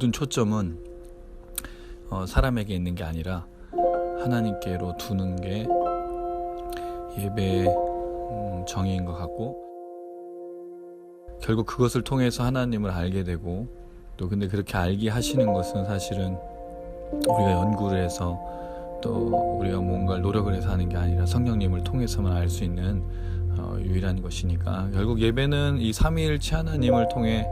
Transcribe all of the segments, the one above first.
모든 초점은 사람에게 있는 게 아니라 하나님께로 두는 게 예배의 정의인 것 같고, 결국 그것을 통해서 하나님을 알게 되고, 또 근데 그렇게 알게 하시는 것은 사실은 우리가 연구를 해서 또 우리가 뭔가를 노력을 해서 하는 게 아니라 성령님을 통해서만 알 수 있는 유일한 것이니까, 결국 예배는 이 삼위일체 하나님을 통해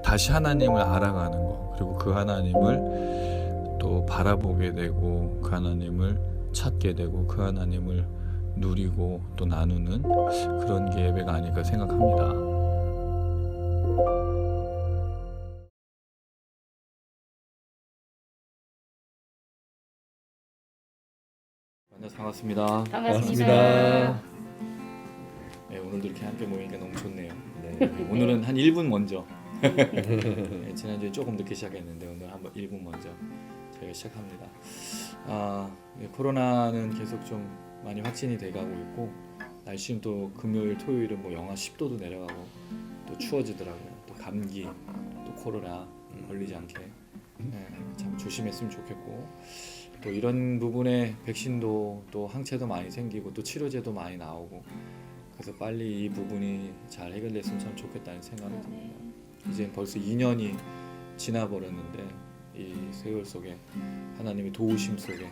다시 하나님을 알아가는 거, 그리고 그 하나님을 또 바라보게 되고, 그 하나님을 찾게 되고, 그 하나님을 누리고 또 나누는 그런 게 예배가 아닐까 생각합니다. 만나서 반갑습니다. 반갑습니다. 네, 오늘도 이렇게 함께 모이니까 너무 좋네요. 네, 오늘은 한 1분 먼저 네, 지난주에 조금 늦게 시작했는데 오늘 한번 1분 먼저 저희가 시작합니다. 네, 코로나는 계속 좀 많이 확진이 돼가고 있고, 날씨는 또 금요일, 토요일은 뭐 영하 10도도 내려가고 또 추워지더라고요. 또 감기, 또 코로나 걸리지 않게 참 조심했으면 좋겠고, 또 이런 부분에 백신도 또 항체도 많이 생기고 또 치료제도 많이 나오고, 그래서 빨리 이 부분이 잘 해결됐으면 참 좋겠다는 생각이 듭니다. 이제 벌써 2년이 지나버렸는데 이 세월 속에 하나님의 도우심 속에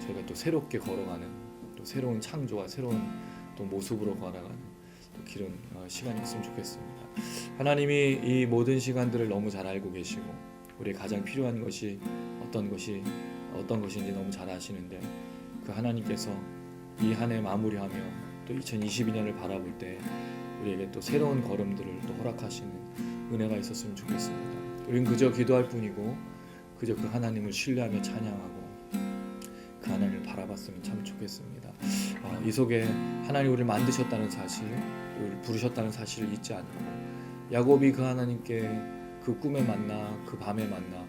저희가 또 새롭게 걸어가는, 또 새로운 창조와 새로운 또 모습으로 걸어가는 또 길은 시간이 있으면 좋겠습니다. 하나님이 이 모든 시간들을 너무 잘 알고 계시고, 우리의 가장 필요한 것이 어떤 것인지 너무 잘 아시는데, 그 하나님께서 이 한 해 마무리하며 또 2022년을 바라볼 때 우리에게 또 새로운 걸음들을 또 허락하시는 은혜가 있었으면 좋겠습니다. 우리는 그저 기도할 뿐이고 그저 그 하나님을 신뢰하며 찬양하고 그 하나님을 바라봤으면 참 좋겠습니다. 이 속에 하나님 우리를 만드셨다는 사실, 우리를 부르셨다는 사실을 잊지 않고, 야곱이 그 하나님께 그 꿈에 만나, 그 밤에 만나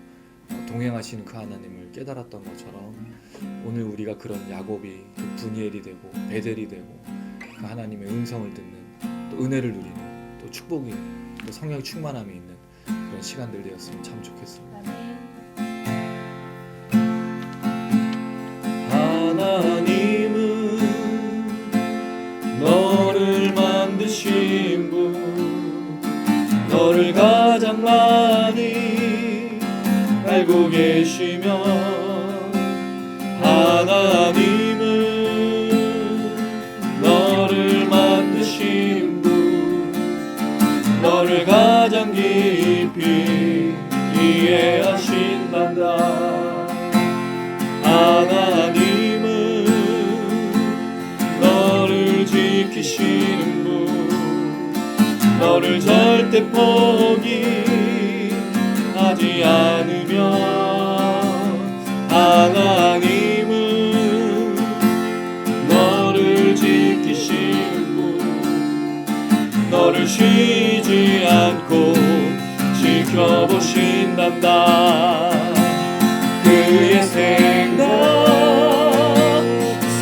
동행하시는 그 하나님을 깨달았던 것처럼, 오늘 우리가 그런 야곱이 그 분이엘이 되고 베델이 되고 그 하나님의 음성을 듣는, 또 은혜를 누리는, 또 축복이, 또 성령의 충만함이 있는 그런 시간들 되었으면 참 좋겠습니다. 하나님은 너를 만드신 분, 너를 가장 많이 알고 계시며, 하나님은 너를 만드신 분, 너를 가장 깊이 이해하신단다. 하나님은 너를 지키시는 분, 너를 절대 포기하지 않으며, 하나님은 너를 지키시는 분, 너를 쉬지 않고 지켜보신단다. 그의 생각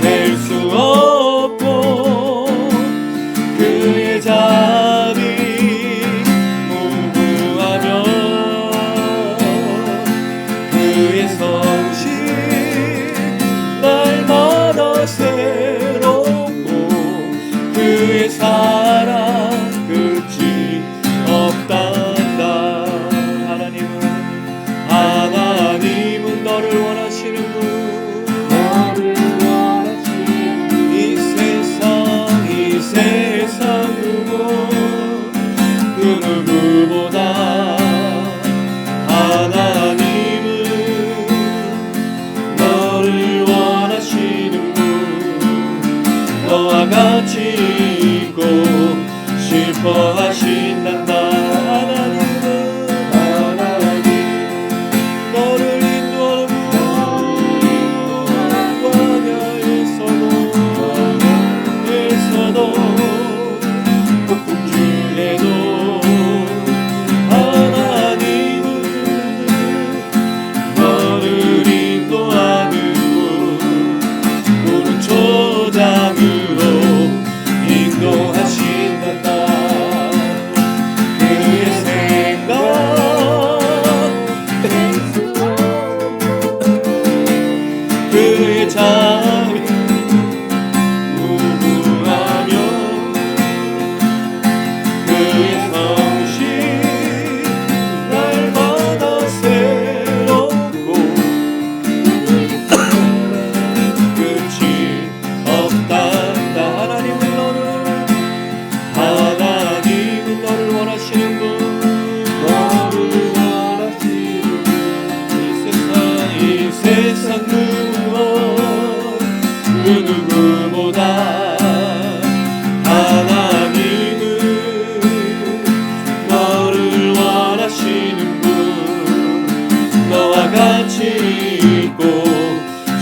셀 수 없고, 그의 자비 무궁하며, 그의 성실 날마다 새롭고, 그의 사랑 끝이 없단다. 하나님은 너를 원하시는 분, 이 세상 그 누구보다 하나님은 너를 원하시는 분, 너와 같이 있고 싶어 하신단다.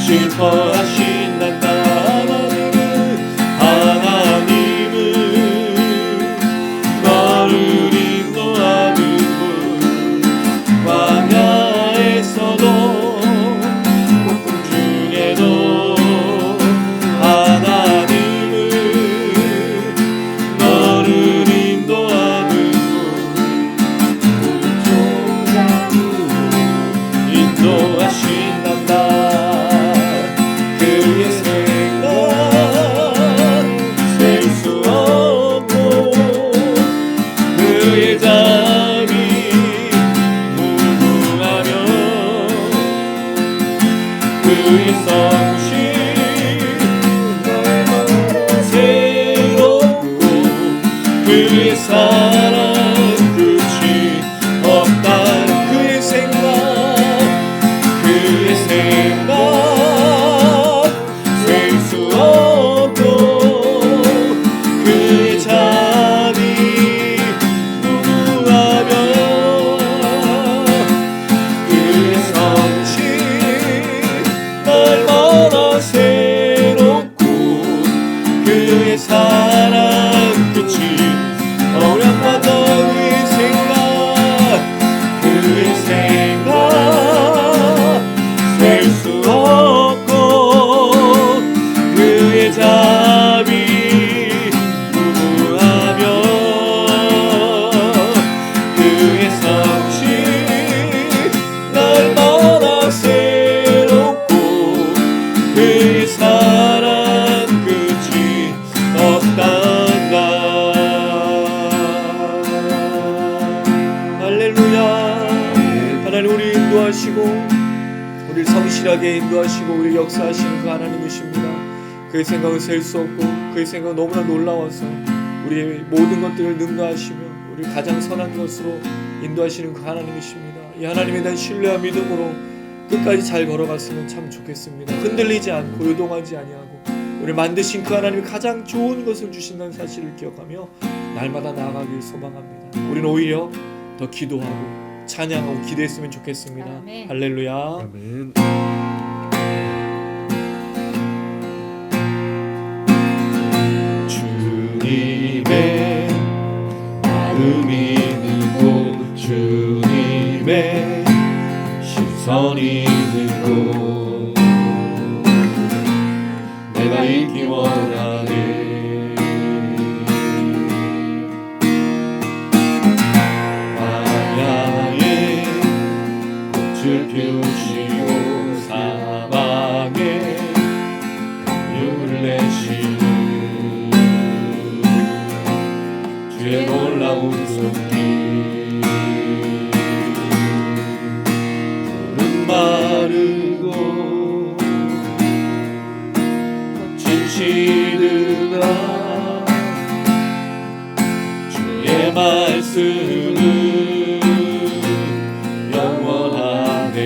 슬퍼하신단다. 하나님은 너를 인도하는 분, 광야에서도 폭풍 중에도 하나님은 너를 인도하는 분, 인도하신단다. 그의 생각 셀 수 없고 그의 잠이 무궁하며 그의 성실 새롭고 그의 사랑 끝이 없다. 그의 생각 셀 수 없고 그의 잠이 무궁하며 그의 성실 날마다 새롭고 그의 사랑 끝이 어려워도 그의 생각 셀 수 없고 그의 잠이 무궁하며 그의 성실 날마다 새롭고 그의 사랑 끝이 없단다. 할렐루야. 하나님 우리 인도하시고 우리를 성실하게 인도하시고 우리 역사하시는 그 하나님이십니다. 그의 생각은 셀 수 없고 그의 생각은 너무나 놀라워서 우리의 모든 것들을 능가하시며 우리를 가장 선한 것으로 인도하시는 그 하나님이십니다. 이 하나님에 대한 신뢰와 믿음으로 끝까지 잘 걸어갔으면 참 좋겠습니다. 흔들리지 않고 요동하지 아니하고 우리를 만드신 그 하나님이 가장 좋은 것을 주신다는 사실을 기억하며 날마다 나아가길 소망합니다. 우리는 오히려 더 기도하고 찬양하고 기도했으면 좋겠습니다. 아멘. 할렐루야. 아멘. 주님의 마음이 있는 곳, 주님의 시선이 있는 곳, 내가 있기 원하네. 광야에 꽃을 피우시고 사막에 강류를 내시는 주의 놀라운 손길, 푸른 마르고 거친 시드나 주의 말씀은 영원하네.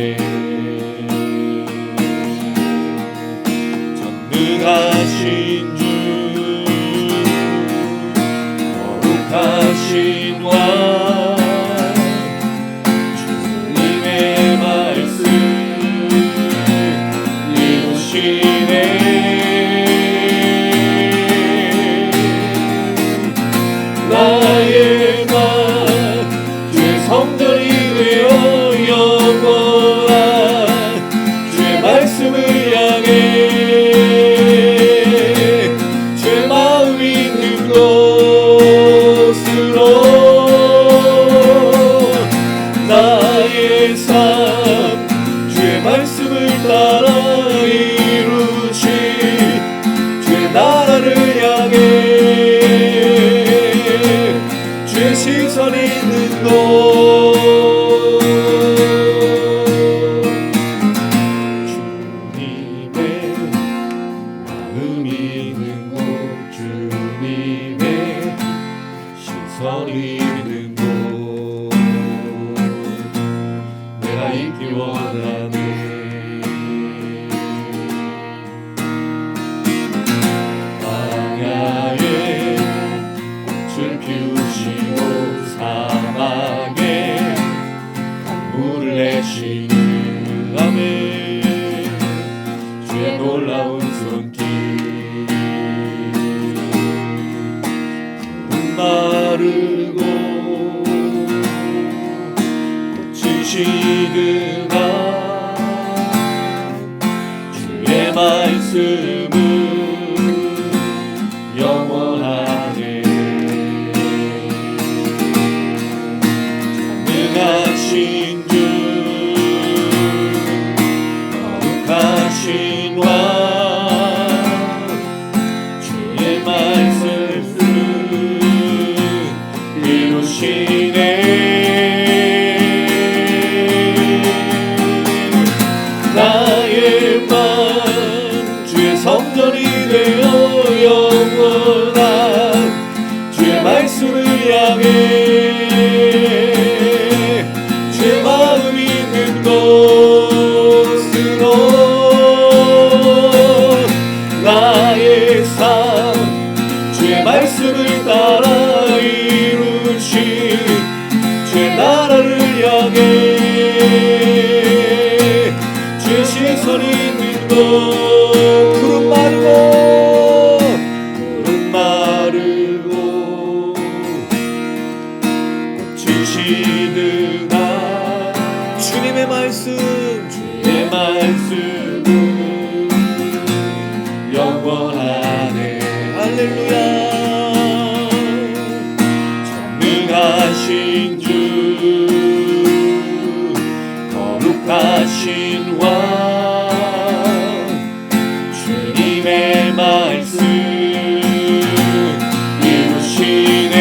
전능하신 주 거룩하신 왕 주님의 말씀 이루시네. 나의 맘 주의 성전이 되어 영원한 주의 말씀을 향해 주의 마음이 있는 곳으로 나의 삶 주의 말씀을 따라 이루시 주의 나라를 향해 주의 시선이 있는 곳, 주님의 마음이 있는 곳, 주님의 시선이 있는 곳, 내가 있기 원하네. 놀라운 손길. 마르고 꽃이 시드나 주의 말씀은 영원하네. 전능하신 주 거룩하신 왕 주의 말씀 나의 맘 주의 성전이 되어 영원한 주의 말씀을 향해 주의 마음 있는 곳으로 나의 삶 주의 말씀을 따라 이루신 주의 나라를 향해 주의 시선 있는 곳. 푸른 마르고 꽃이 시드나 주님의 말씀은 영원하네. 할렐루야. 전능하신 주 거룩하신 왕 주님의 말씀 이루시네.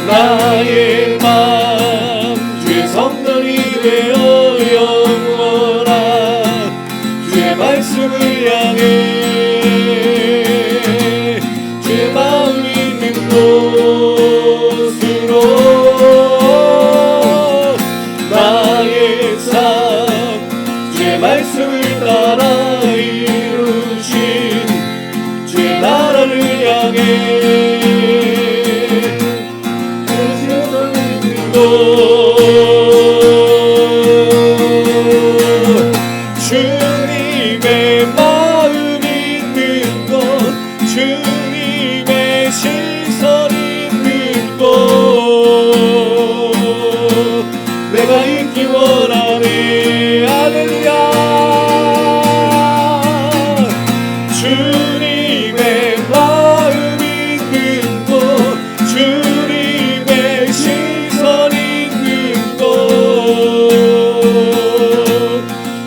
나의 맘 주의 성전이 되어 영원한 주의 말씀을 향해 주의 마음 있는 곳으로 나의 삶 주의 말씀을 따라 이루신 주의 나라를 향해 주님의 마음 있는 곳 주님의 시선 있는 곳 내가 있기 원하네. 할렐루야. 주님의 마음 있는 곳 주님의 시선 있는 곳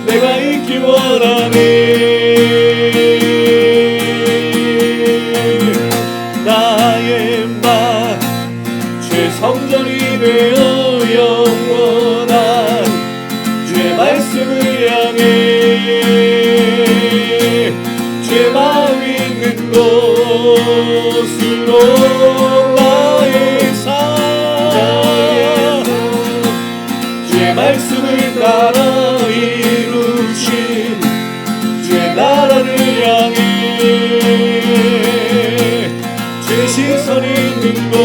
내가 있기 원하네. 나의 맘 주의 성전이 되어 영원한 주의 말씀을 향해 주의 마음 있는 곳으로 나의 삶 주의 말씀을 따라 이루신 주의 나라를 향해 주의 시선 있는 곳.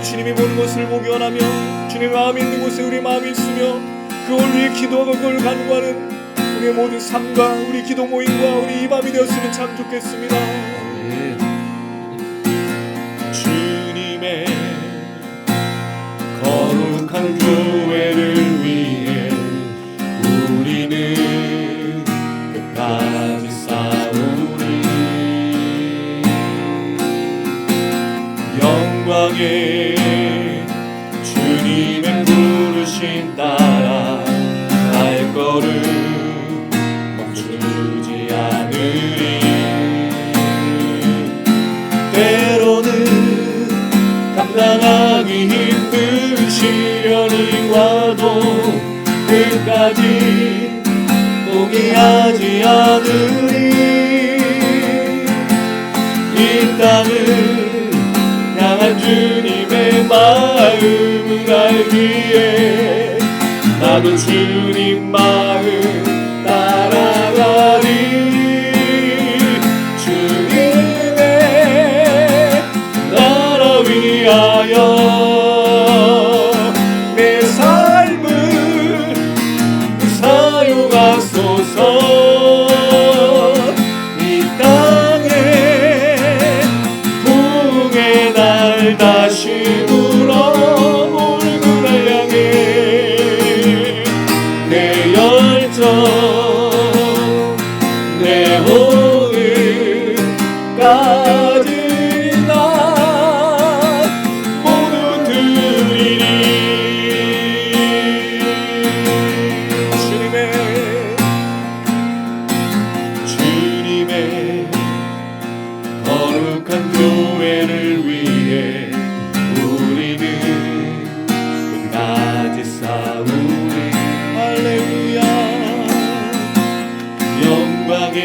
주님이 보는 것을 보기 원하며 주님의 마음이 있는 곳에 우리 마음이 있으며 그걸 위해 기도하고 그걸 간구하는 우리의 모든 삶과 우리 기도 모임과 우리 이 밤이 되었으면 참 좋겠습니다. 주님의 거룩한 교회를 위해 우리는 끝까지 싸우리. 영광의 주님의 부르심 따라 갈 걸음 멈추지 않으리. 때로는 감당하기 힘든 시련이 와도 끝까지 포기하지 않으리. 이 땅을 향한 주님의 마음을 알기에 나도 주님 마음 따라가리. 주님의 가진 나 모두 드리리. 주님의 거룩한 교회를 위해 우리는 끝까지 싸우리. 할렐루야. 영광의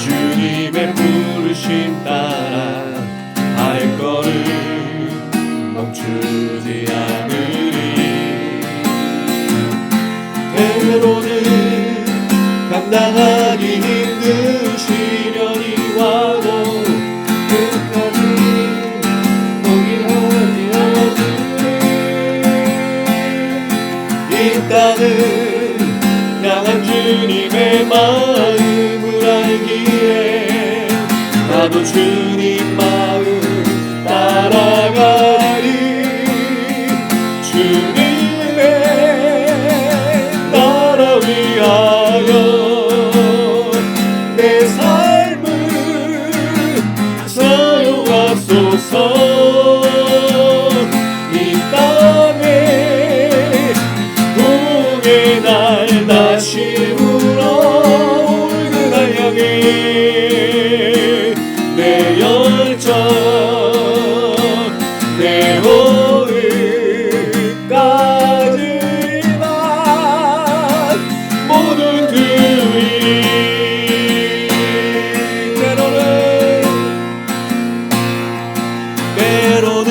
주님의 부르심 따라 발걸음 멈추지 않으리. 때로는 감당하기 힘든 시련이 와도 끝까지 포기하지 않으리. 이 땅을 향한 주님의 마음을 알기에 나도 주님 마음 따라가리. 주님의 나라 위하여 내 삶을 사용하소서. 이 땅에 부흥의 날 다시 불어 울그날 향해 내 열정 내 호흡까지 난 모두 드리리. 때로는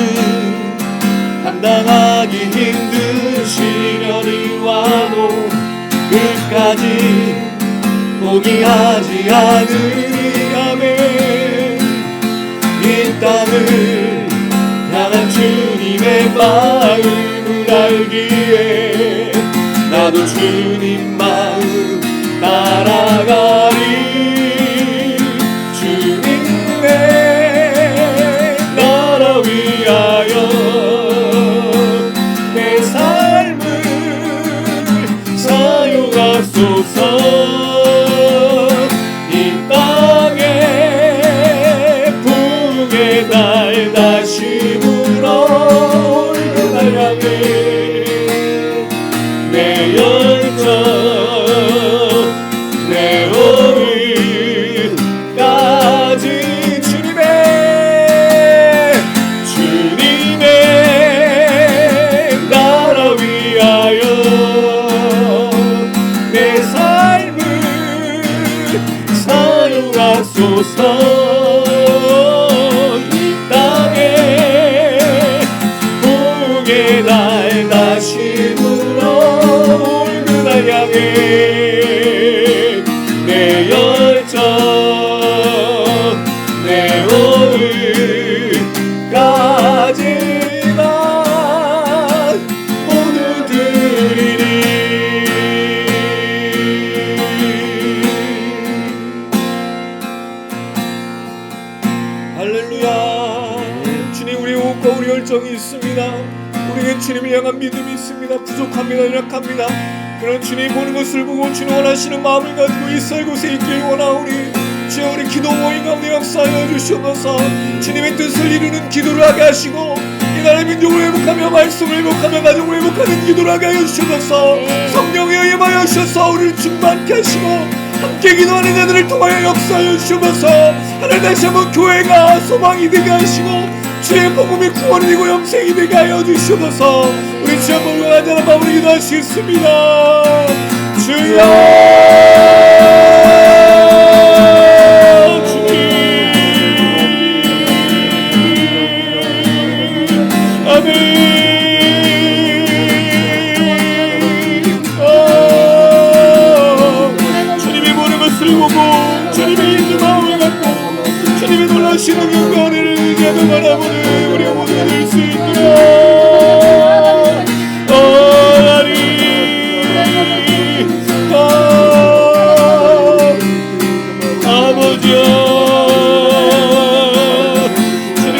감당하기 힘든 시련이 와도 끝까지 포기하지 않으리. 아멘. 이 땅을 향한 주님의 마음을 알기에 나도 주님 마음 따라가리. 주님의 나라 위하여 내 삶을 사용하소서. 이 땅에 부흥의 날 다시 불어 울그날 향해 내 열정 내 호흡까지 주님의 나라 위하여 내 삶을 사용하소서. 이 땅에 부흥의 날 다시 불어 울그날 향해 내 열정 내 호흡까지 난 모두 드리리. 할렐루야. 주님, 우리 호흡과 우리 열정이 있습니다. 우리는 주님을 향한 믿음이 있습니다. 부족합니다. 연약합니다. 그런 주님 보는 것을 보고 주님 원하시는 마음을 가지고 이 쌀 곳에 있길 원하오니 주여 우리 기도 모임 가운데 역사하여 주시옵소서. 주님의 뜻을 이루는 기도를 하게 하시고 이 나라의 민족을 회복하며 말씀을 회복하며 가정을 회복하는 기도를 하게 하여 주시옵소서. 성령에 임하여 주셔서 우리를 충만케 하시고 함께 기도하는 자들을 통하여 역사하여 주시옵소서. 하나님 다시 한번 교회가 소망이 되게 하시고 주의 복음이 구원이 되고 영생이 되게 하여 주시옵소서. 우리 주 한번 간절한 마음으로 기도하시겠습니다. 주여 주님 아멘. 주님이 보는 것을 보고 주님의 있는 마음을 갖고 주님이 놀라시는 영광을 의지하며 바라보는 우리 모두 될 수 있도록 아버지여 주님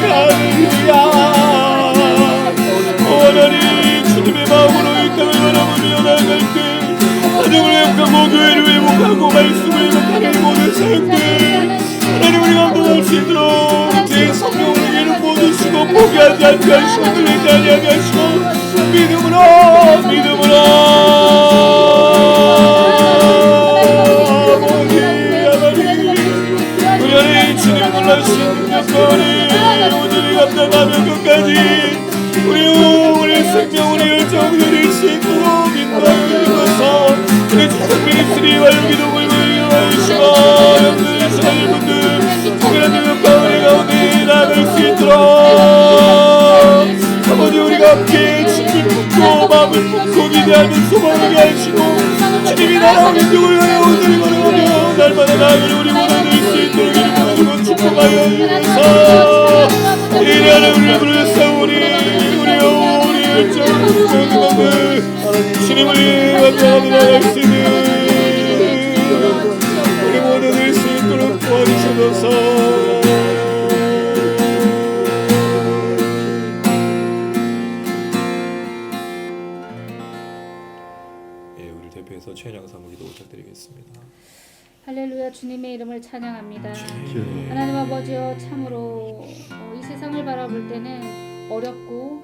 할렐루야. 하나님 주님의 마음으로 이 땅을 바라보며 나아갈 때 가정을 회복하고 교회를 회복하고 붙들고 말씀을 못하는 모든 사역들 하나님 우리가 감당할 수 있도록 제 성령 우리에게는 모든 수고 포기하지 않게 하시고 들리지 아니하게 하시고 믿음으로 아버지 하나님 우리 안에 주님의 놀라신 능력과 우리 감당하며 끝까지 우리의 생명 우리의 열정 드릴 수 있도록 인도하셔서 우리 주택 미니스트리 완료기도를 이루어주시고 영들의 시간을 분들 특별한 능력과 우리 가운데 나아갈 수 있도록 아버지 우리가 함께 주님 품고 마음을 품고 기대하는 소망을 하시고 주님이 나라와 민족을 위하여 오늘 걸어가며 날마다 나아가는 우리 모두 될 수 있도록 이름을 주고 축복하여 주소서 이 하나님을 부르사 우리의 열정을 주님을 위해 나아갈 수 있는 우리 모두 될 수 있도록 도와주셔서 우리 대표해서 최은영 사무기도 부탁드리겠습니다. 할렐루야. 주님의 이름을 찬양합니다. 하나님 아버지여 참으로 이 세상을 바라볼 때는 어렵고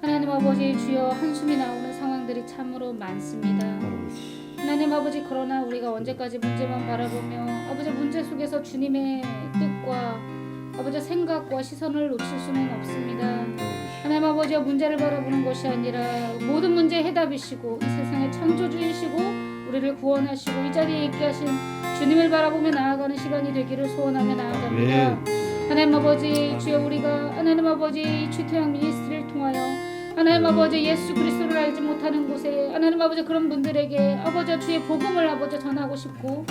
하나님 아버지 주여 한숨이 나오는 상황들이 참으로 많습니다. 하나님 아버지 그러나 우리가 언제까지 문제만 바라보며 아버지 문제 속에서 주님의 뜻과 아버지 생각과 시선을 놓칠 수는 없습니다. 하나님 아버지여 문제를 바라보는 것이 아니라 모든 문제의 해답이시고 이 세상의 창조주이시고 우리를 구원하시고 이 자리에 있게 하신 주님을 바라보며 나아가는 시간이 되기를 소원하며 나아갑니다. 하나님 아버지 주여 우리가 하나님 아버지 주태양 미니스트리를 통하여 하나님 아버지 예수 그리스도를 알지 못하는 곳에 하나님 아버지 그런 분들에게 아버지 주의 복음을 아버지 전하고 싶고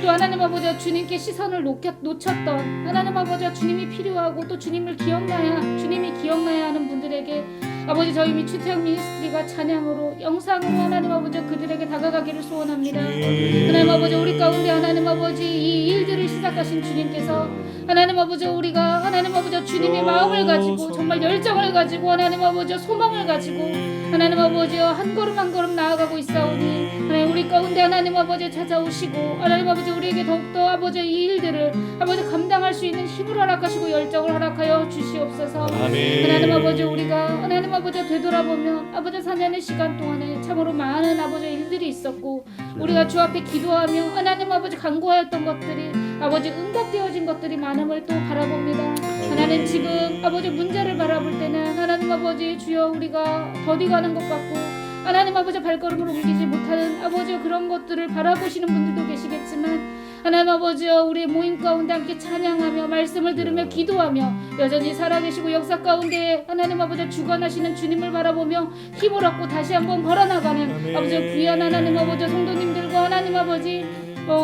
또 하나님 아버지 주님께 시선을 놓쳤던 하나님 아버지 주님이 필요하고 또 주님이 기억나야 하는 분들에게 아버지 저희 미추태양 미니스트리가 찬양으로 영상으로 하나님 아버지 그들에게 다가가기를 소원합니다. 하나님 아버지 우리 가운데 하나님 아버지 이 일들을 시작하신 주님께서 하나님 아버지 우리가 하나님 아버지 주님의 마음을 가지고 정말 열정을 가지고 하나님 아버지 소망을 가지고 하나님 아버지 한 걸음 한 걸음 나아가고 있사오니 하나님 우리 가운데 하나님 아버지 찾아오시고 하나님 아버지 우리에게 더욱더 아버지 이 일들을 아버지 감당할 수 있는 힘을 허락하시고 열정을 허락하여 주시옵소서. 아멘. 하나님 아버지 우리가 하나님 아버지 되돌아보면 아버지 4년의 시간 동안에 참으로 많은 아버지 일들이 있었고 우리가 주 앞에 기도하며 하나님 아버지 간구하였던 것들이 아버지 응답되어진 것들이 많음을 또 바라봅니다. 하나님 지금 아버지 문제를 바라볼 때는 하나님 아버지 주여 우리가 더디가는 것 같고 하나님 아버지 발걸음을 옮기지 못하는 아버지 그런 것들을 바라보시는 분들도 계시겠지만 하나님 아버지여 우리 모임 가운데 함께 찬양하며 말씀을 들으며 기도하며 여전히 살아계시고 역사 가운데 하나님 아버지 주관하시는 주님을 바라보며 힘을 얻고 다시 한번 걸어나가는 아버지 귀한 하나님 아버지 성도님들과 하나님 아버지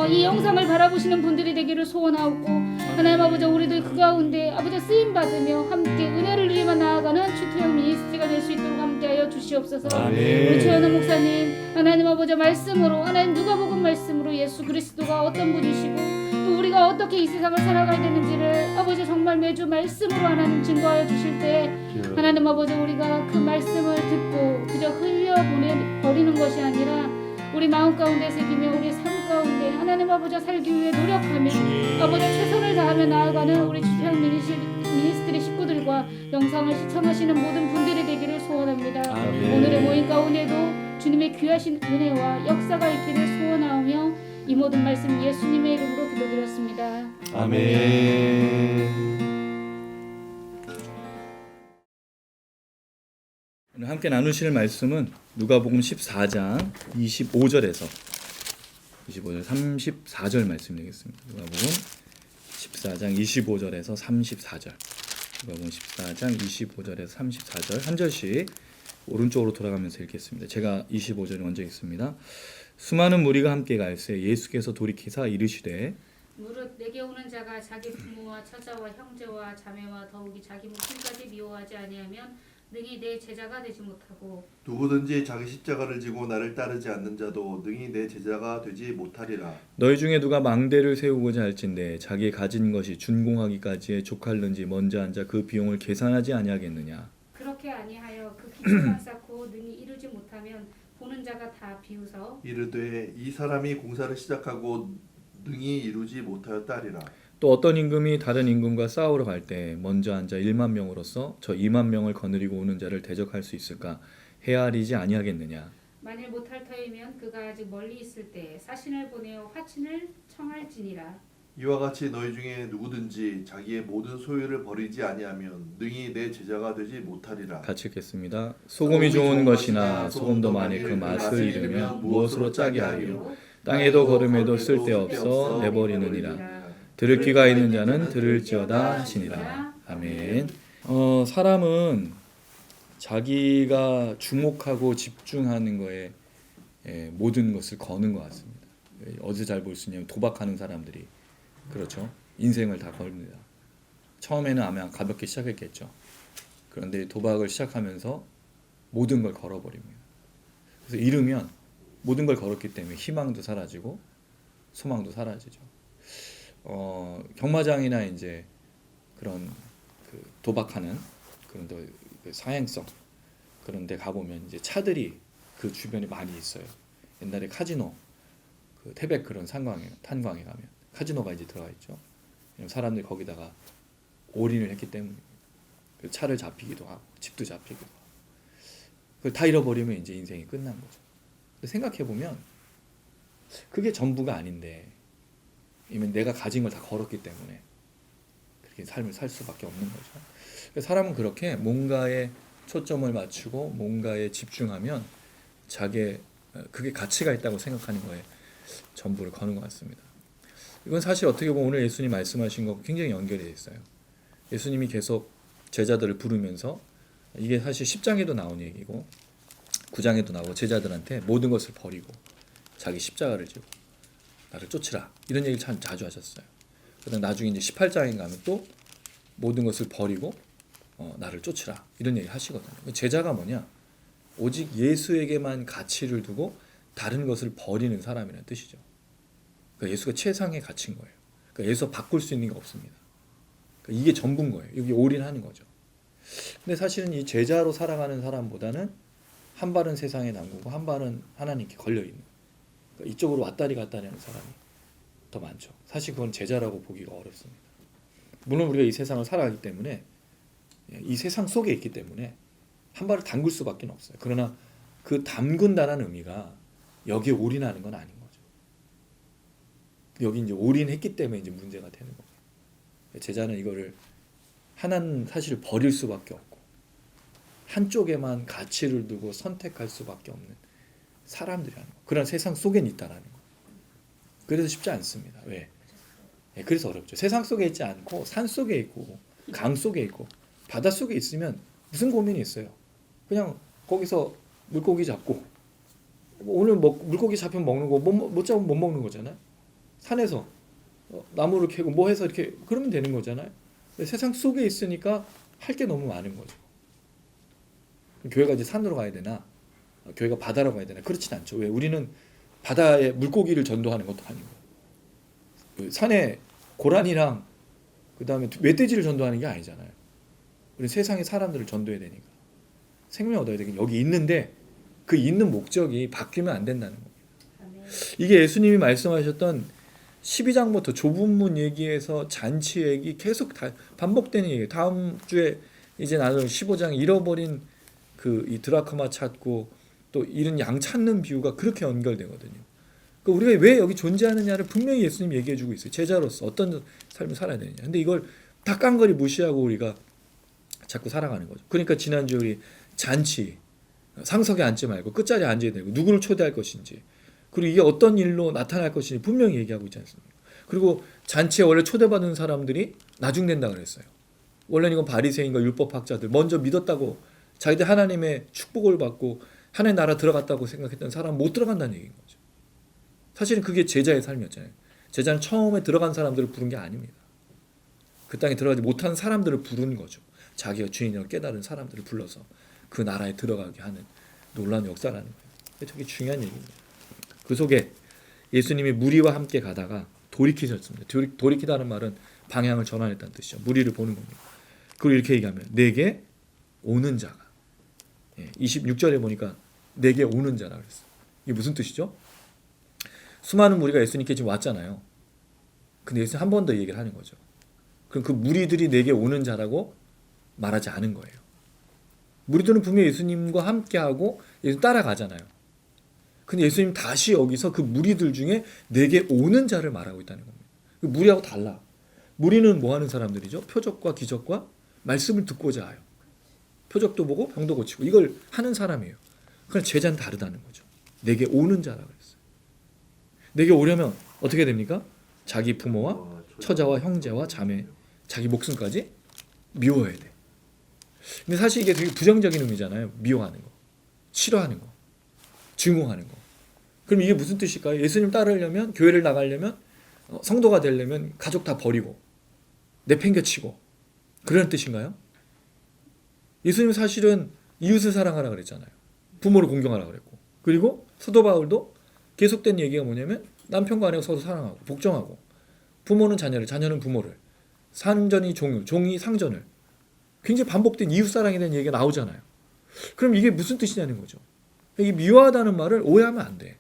이 영상을 바라보시는 분들이 되기를 소원하고 하나님 아버지 우리들 그 가운데 아버지 쓰임받으며 함께 은혜를 누리며 나아가는 주태영 미니스트리가 될 수 있도록 함께하여 주시옵소서. 우리 최현우 목사님 하나님 아버지 말씀으로 하나님 누가복음 말씀으로 예수 그리스도가 어떤 분이시고 또 우리가 어떻게 이 세상을 살아가야 되는지를 아버지 정말 매주 말씀으로 하나님 증거하여 주실 때 하나님 아버지 우리가 그 말씀을 듣고 그저 흘려버리는 것이 아니라 우리 마음 가운데 새기며 우리 삶 가운데 하나님 아버지 살기 위해 노력하며 아버지 최선을 다하며 나아가는 우리 주태양 미니스트리 식구들과 영상을 시청하시는 모든 분들이 되기를 소원합니다. 아멘. 오늘의 모임 가운데도 주님의 귀하신 은혜와 역사가 있기를 소원하며 이 모든 말씀 예수님의 이름으로 기도드렸습니다. 아멘. 함께 나누실 말씀은 누가복음 14장 25절에서 34절 말씀 되겠습니다. 누가복음 14장 25절에서 34절. 누가복음 14장 25절에서 34절 한 절씩 오른쪽으로 돌아가면서 읽겠습니다. 제가 25절 먼저 읽습니다. 수많은 무리가 함께 갈새 예수께서 돌이키사 이르시되 무릇 내게 오는 자가 자기 부모와 처자와 형제와 자매와 더욱이 자기 목숨까지 미워하지 아니하면 능히 내 제자가 되지 못하고 누구든지 자기 십자가를 지고 나를 따르지 않는 자도 능히 내 제자가 되지 못하리라. 너희 중에 누가 망대를 세우고자 할진대 자기 가진 것이 준공하기까지에 족할는지 먼저 앉아 그 비용을 계산하지 아니하겠느냐. 그렇게 아니하여 그 기초만 쌓고 능히 이루지 못하면 보는 자가 다 비웃어 이르되 이 사람이 공사를 시작하고 능히 이루지 못하였다리라. 또 어떤 임금이 다른 임금과 싸우러 갈 때 먼저 앉아 1만 명으로서 저 2만 명을 거느리고 오는 자를 대적할 수 있을까? 헤아리지 아니하겠느냐? 만일 못할 터이면 그가 아직 멀리 있을 때 사신을 보내어 화친을 청할지니라. 이와 같이 너희 중에 누구든지 자기의 모든 소유를 버리지 아니하면 능히 내 제자가 되지 못하리라. 같이 읽겠습니다. 소금이 좋은 것이나 소금도 만일 그 맛을 잃으면 무엇으로 짜게 하리요? 땅에도 거름에도 쓸데없어 내버리느니라. 들을 귀가 있는 자는 들을지어다 하시니라. 아멘. 사람은 자기가 주목하고 집중하는 거에 모든 것을 거는 것 같습니다. 어디서 잘 볼 수 있냐면 도박하는 사람들이 그렇죠. 인생을 다 겁니다. 처음에는 아마 가볍게 시작했겠죠. 그런데 도박을 시작하면서 모든 걸 걸어버립니다. 그래서 잃으면 모든 걸 걸었기 때문에 희망도 사라지고 소망도 사라지죠. 경마장이나 이제 그런 그 도박하는 그런 그 사행성 그런 데 가보면 이제 차들이 그 주변에 많이 있어요. 옛날에 카지노 그 태백 그런 탄광에 가면 카지노가 이제 들어가 있죠. 사람들이 거기다가 올인을 했기 때문입니다. 그 차를 잡히기도 하고 집도 잡히기도 하고 그걸 다 잃어버리면 이제 인생이 끝난 거죠. 근데 생각해 보면 그게 전부가 아닌데 이미 내가 가진 걸 다 걸었기 때문에 그렇게 삶을 살 수밖에 없는 거죠. 사람은 그렇게 뭔가에 초점을 맞추고 뭔가에 집중하면 자기의 그게 가치가 있다고 생각하는 거에 전부를 거는 것 같습니다. 이건 사실 어떻게 보면 오늘 예수님 말씀하신 것과 굉장히 연결이 되어 있어요. 예수님이 계속 제자들을 부르면서 이게 사실 10장에도 나온 얘기고 9장에도 나오고 제자들한테 모든 것을 버리고 자기 십자가를 지고 나를 쫓으라 이런 얘기를 참 자주 하셨어요. 그다음 나중에 이제 18장에 가면 또 모든 것을 버리고 나를 쫓으라 이런 얘기를 하시거든요. 제자가 뭐냐? 오직 예수에게만 가치를 두고 다른 것을 버리는 사람이라는 뜻이죠. 그러니까 예수가 최상의 가치인 거예요. 그러니까 예수 바꿀 수 있는 게 없습니다. 그러니까 이게 전부인 거예요. 여기 올인하는 거죠. 근데 사실은 이 제자로 살아가는 사람보다는 한 발은 세상에 담그고 한 발은 하나님께 걸려 있는. 그러니까 이쪽으로 왔다리 갔다리 하는 사람이 더 많죠. 사실 그건 제자라고 보기가 어렵습니다. 물론 우리가 이 세상을 살아가기 때문에 이 세상 속에 있기 때문에 한 발을 담글 수밖에 없어요. 그러나 그 담근다는 의미가 여기에 올인하는 건 아닌 거죠. 여기 이제 올인했기 때문에 이제 문제가 되는 거예요. 제자는 이거를 하나는 사실 버릴 수밖에 없고 한쪽에만 가치를 두고 선택할 수밖에 없는 사람들이라는 거. 그런 세상 속에 있다라는 거. 그래서 쉽지 않습니다. 왜? 그래서 어렵죠. 세상 속에 있지 않고 산 속에 있고 강 속에 있고 바다 속에 있으면 무슨 고민이 있어요. 그냥 거기서 물고기 잡고 오늘 물고기 잡히면 먹는 거 못 잡으면 못 먹는 거잖아요. 산에서 나무를 캐고 뭐 해서 이렇게 그러면 되는 거잖아요. 세상 속에 있으니까 할 게 너무 많은 거죠. 교회가 이제 산으로 가야 되나 교회가 바다로 가야 되나 그렇진 않죠. 왜? 우리는 바다에 물고기를 전도하는 것도 아니고 산에 고라니랑 그 다음에 멧돼지를 전도하는 게 아니잖아요. 우리 세상의 사람들을 전도해야 되니까 생명 얻어야 되긴 여기 있는데 그 있는 목적이 바뀌면 안 된다는 겁니다. 이게 예수님이 말씀하셨던 12장부터 좁은 문 얘기에서 잔치 얘기 계속 다 반복되는 얘기예요. 다음 주에 이제 나는 15장 잃어버린 그 이 드라크마 찾고 또 잃은 양 찾는 비유가 그렇게 연결되거든요. 그 우리가 왜 여기 존재하느냐를 분명히 예수님 얘기해주고 있어요. 제자로서 어떤 삶을 살아야 되느냐. 근데 이걸 다 깡거리 무시하고 우리가 자꾸 살아가는 거죠. 그러니까 지난주 우리 잔치 상석에 앉지 말고 끝자리에 앉아야 되고 누구를 초대할 것인지 그리고 이게 어떤 일로 나타날 것인지 분명히 얘기하고 있지 않습니까? 그리고 잔치에 원래 초대받은 사람들이 나중된다 그랬어요. 원래는 이건 바리새인과 율법학자들 먼저 믿었다고 자기들 하나님의 축복을 받고 하나님 나라 들어갔다고 생각했던 사람 못 들어간다는 얘기인 거죠. 사실은 그게 제자의 삶이었잖아요. 제자는 처음에 들어간 사람들을 부른 게 아닙니다. 그 땅에 들어가지 못한 사람들을 부른 거죠. 자기가 주인이라고 깨달은 사람들을 불러서 그 나라에 들어가게 하는 놀라운 역사라는 거예요. 되게 중요한 얘기입니다. 그 속에 예수님이 무리와 함께 가다가 돌이키셨습니다. 돌이키다는 말은 방향을 전환했다는 뜻이죠. 무리를 보는 겁니다. 그리고 이렇게 얘기하면 내게 오는 자가 26절에 보니까 내게 오는 자라 그랬어요. 이게 무슨 뜻이죠? 수많은 무리가 예수님께 지금 왔잖아요. 근데 예수님 한 번 더 얘기를 하는 거죠. 그럼 그 무리들이 내게 오는 자라고 말하지 않은 거예요. 무리들은 분명히 예수님과 함께하고 예수님 따라가잖아요. 근데 예수님 다시 여기서 그 무리들 중에 내게 오는 자를 말하고 있다는 겁니다. 그 무리하고 달라. 무리는 뭐 하는 사람들이죠? 표적과 기적과 말씀을 듣고자 해요. 표적도 보고 병도 고치고 이걸 하는 사람이에요. 그러나 제자는 다르다는 거죠. 내게 오는 자라 그랬어요. 내게 오려면 어떻게 됩니까? 자기 부모와 처자와 형제와 자매, 자기 목숨까지 미워해야 돼. 근데 사실 이게 되게 부정적인 의미잖아요. 미워하는 거, 싫어하는 거, 증오하는 거. 그럼 이게 무슨 뜻일까요? 예수님 따르려면, 교회를 나가려면, 성도가 되려면 가족 다 버리고 내팽개치고 그런 뜻인가요? 예수님 사실은 이웃을 사랑하라 그랬잖아요. 부모를 공경하라 그랬고. 그리고 사도 바울도 계속된 얘기가 뭐냐면 남편과 아내가 서로 사랑하고 복종하고 부모는 자녀를, 자녀는 부모를, 상전이 종을, 종이 상전을. 굉장히 반복된 이웃사랑에 대한 얘기가 나오잖아요. 그럼 이게 무슨 뜻이냐는 거죠. 이게 미워하다는 말을 오해하면 안 돼.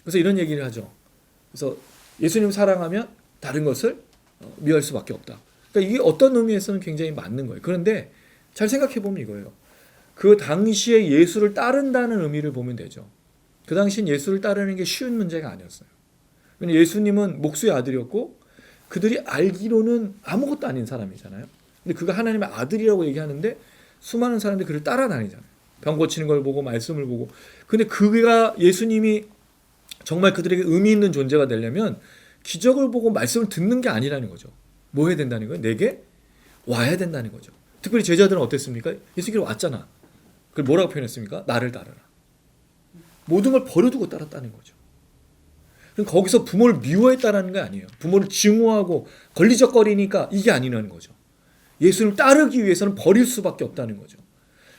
그래서 이런 얘기를 하죠. 그래서 예수님 사랑하면 다른 것을 미워할 수밖에 없다. 그러니까 이게 어떤 의미에서는 굉장히 맞는 거예요. 그런데 잘 생각해 보면 이거예요. 그 당시에 예수를 따른다는 의미를 보면 되죠. 그 당시엔 예수를 따르는 게 쉬운 문제가 아니었어요. 왜냐하면 예수님은 목수의 아들이었고 그들이 알기로는 아무것도 아닌 사람이잖아요. 근데 그가 하나님의 아들이라고 얘기하는데 수많은 사람들이 그를 따라다니잖아요. 병 고치는 걸 보고 말씀을 보고. 근데 그가 예수님이 정말 그들에게 의미 있는 존재가 되려면 기적을 보고 말씀을 듣는 게 아니라는 거죠. 뭐 해야 된다는 거예요? 내게 와야 된다는 거죠. 특별히 제자들은 어땠습니까? 예수님께로 왔잖아. 그걸 뭐라고 표현했습니까? 나를 따르라. 모든 걸 버려두고 따랐다는 거죠. 그럼 거기서 부모를 미워했다는 게 아니에요. 부모를 증오하고 걸리적거리니까 이게 아니라는 거죠. 예수를 따르기 위해서는 버릴 수밖에 없다는 거죠.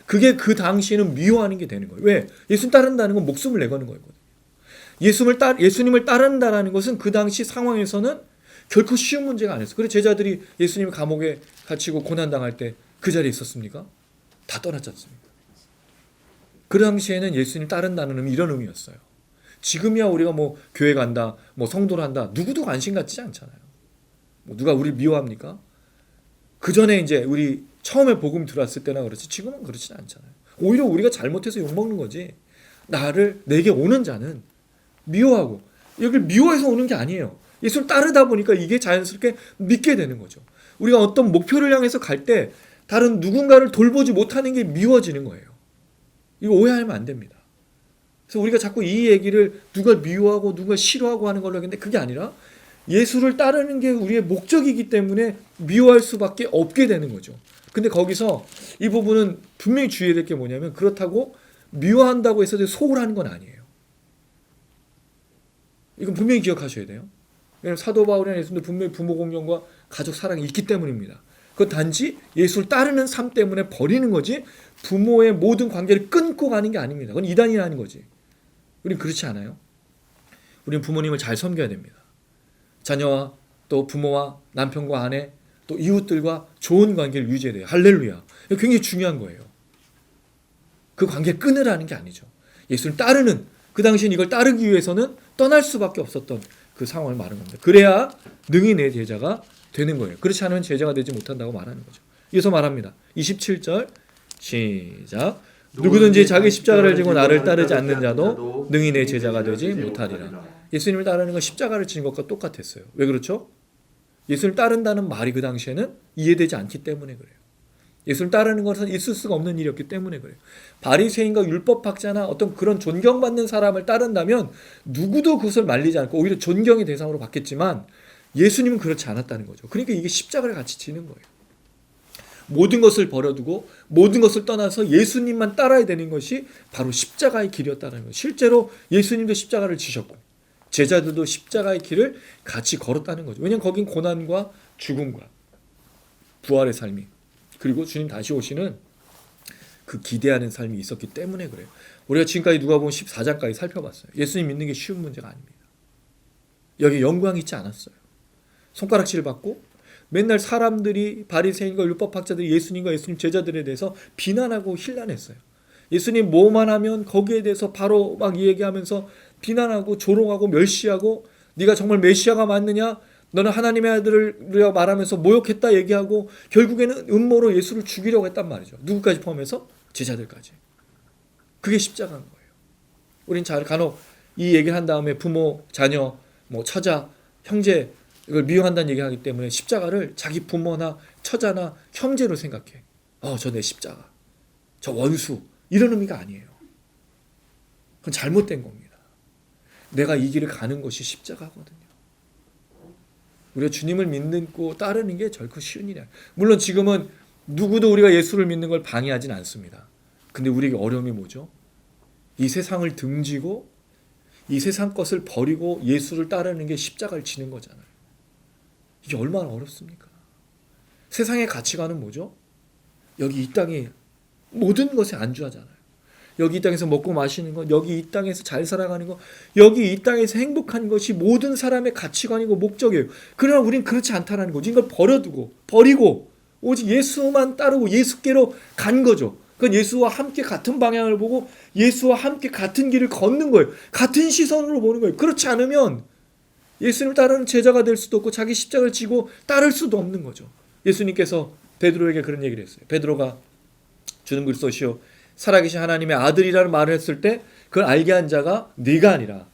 그게 그 당시에는 미워하는 게 되는 거예요. 왜? 예수를 따른다는 건 목숨을 내거는 거거든요. 예수님을 따른다는 것은 그 당시 상황에서는 결코 쉬운 문제가 아니었어요. 그래서 제자들이 예수님 감옥에 갇히고 고난당할 때 그 자리에 있었습니까? 다 떠났지 않습니까? 그 당시에는 예수님 따른다는 의미 이런 의미였어요. 지금이야 우리가 뭐 교회 간다, 뭐 성도를 한다, 누구도 관심 갖지 않잖아요. 뭐 누가 우리를 미워합니까? 그 전에 이제 우리 처음에 복음 들어왔을 때나 그렇지 지금은 그렇지 않잖아요. 오히려 우리가 잘못해서 욕먹는 거지. 내게 오는 자는 미워하고 여기를 미워해서 오는 게 아니에요. 예수를 따르다 보니까 이게 자연스럽게 믿게 되는 거죠. 우리가 어떤 목표를 향해서 갈 때 다른 누군가를 돌보지 못하는 게 미워지는 거예요. 이거 오해하면 안 됩니다. 그래서 우리가 자꾸 이 얘기를 누가 미워하고 누가 싫어하고 하는 걸로 하는데 그게 아니라 예수를 따르는 게 우리의 목적이기 때문에 미워할 수밖에 없게 되는 거죠. 근데 거기서 이 부분은 분명히 주의해야 될 게 뭐냐면 그렇다고 미워한다고 해서 소홀하는 건 아니에요. 이건 분명히 기억하셔야 돼요. 왜냐하면 사도 바울이나 예수님도 분명히 부모 공경과 가족 사랑이 있기 때문입니다. 그건 단지 예수를 따르는 삶 때문에 버리는 거지 부모의 모든 관계를 끊고 가는 게 아닙니다. 그건 이단이라는 거지. 우리는 그렇지 않아요. 우리는 부모님을 잘 섬겨야 됩니다. 자녀와 또 부모와 남편과 아내 또 이웃들과 좋은 관계를 유지해야 돼요. 할렐루야. 이거 굉장히 중요한 거예요. 그 관계 끊으라는 게 아니죠. 예수를 따르는 그 당시엔 이걸 따르기 위해서는 떠날 수밖에 없었던 그 상황을 말하는 겁니다. 그래야 능히 내 제자가 되는 거예요. 그렇지 않으면 제자가 되지 못한다고 말하는 거죠. 이어서 말합니다. 27절 시작. 누구든지 자기 십자가를 지고 나를 따르지 않는 자도 능히 내 제자가 되지 못하리라. 예수님을 따르는 건 십자가를 지는 것과 똑같았어요. 왜 그렇죠? 예수를 따른다는 말이 그 당시에는 이해되지 않기 때문에 그래요. 예수를 따르는 것은 있을 수가 없는 일이었기 때문에 그래요. 바리새인과 율법학자나 어떤 그런 존경받는 사람을 따른다면 누구도 그것을 말리지 않고 오히려 존경의 대상으로 받겠지만 예수님은 그렇지 않았다는 거죠. 그러니까 이게 십자가를 같이 지는 거예요. 모든 것을 버려두고 모든 것을 떠나서 예수님만 따라야 되는 것이 바로 십자가의 길이었다는 거예요. 실제로 예수님도 십자가를 지셨고 제자들도 십자가의 길을 같이 걸었다는 거죠. 왜냐하면 거긴 고난과 죽음과 부활의 삶이 그리고 주님 다시 오시는 그 기대하는 삶이 있었기 때문에 그래요. 우리가 지금까지 누가복음 14장까지 살펴봤어요. 예수님 믿는 게 쉬운 문제가 아닙니다. 여기 영광이 있지 않았어요. 손가락질을 받고 맨날 사람들이 바리새인과 율법학자들이 예수님과 예수님 제자들에 대해서 비난하고 힐난했어요. 예수님 뭐만 하면 거기에 대해서 바로 막 얘기하면서 비난하고 조롱하고 멸시하고 네가 정말 메시아가 맞느냐? 너는 하나님의 아들이라고 말하면서 모욕했다 얘기하고 결국에는 음모로 예수를 죽이려고 했단 말이죠. 누구까지 포함해서? 제자들까지. 그게 십자가인 거예요. 우린 잘 간혹 이 얘기를 한 다음에 부모, 자녀, 뭐 처자, 형제 이걸 미워한다는 얘기하기 때문에 십자가를 자기 부모나 처자나 형제로 생각해. 저 내 십자가. 저 원수. 이런 의미가 아니에요. 그건 잘못된 겁니다. 내가 이 길을 가는 것이 십자가거든요. 우리가 주님을 믿고 따르는 게 결코 쉬운 일이 아니에요. 물론 지금은 누구도 우리가 예수를 믿는 걸 방해하진 않습니다. 근데 우리에게 어려움이 뭐죠? 이 세상을 등지고 이 세상 것을 버리고 예수를 따르는 게 십자가를 지는 거잖아요. 이게 얼마나 어렵습니까? 세상의 가치관은 뭐죠? 여기 이 땅에 모든 것에 안주하잖아요. 여기 이 땅에서 먹고 마시는 것, 여기 이 땅에서 잘 살아가는 것, 여기 이 땅에서 행복한 것이 모든 사람의 가치관이고 목적이에요. 그러나 우린 그렇지 않다는 거죠. 이걸 버리고 오직 예수만 따르고 예수께로 간 거죠. 그건 예수와 함께 같은 방향을 보고 예수와 함께 같은 길을 걷는 거예요. 같은 시선으로 보는 거예요. 그렇지 않으면 예수님을 따르는 제자가 될 수도 없고 자기 십자가를 지고 따를 수도 없는 거죠. 예수님께서 베드로에게 그런 얘기를 했어요. 베드로가 주는 그리스도시요 살아계신 하나님의 아들이라는 말을 했을 때 그걸 알게 한 자가 네가 아니라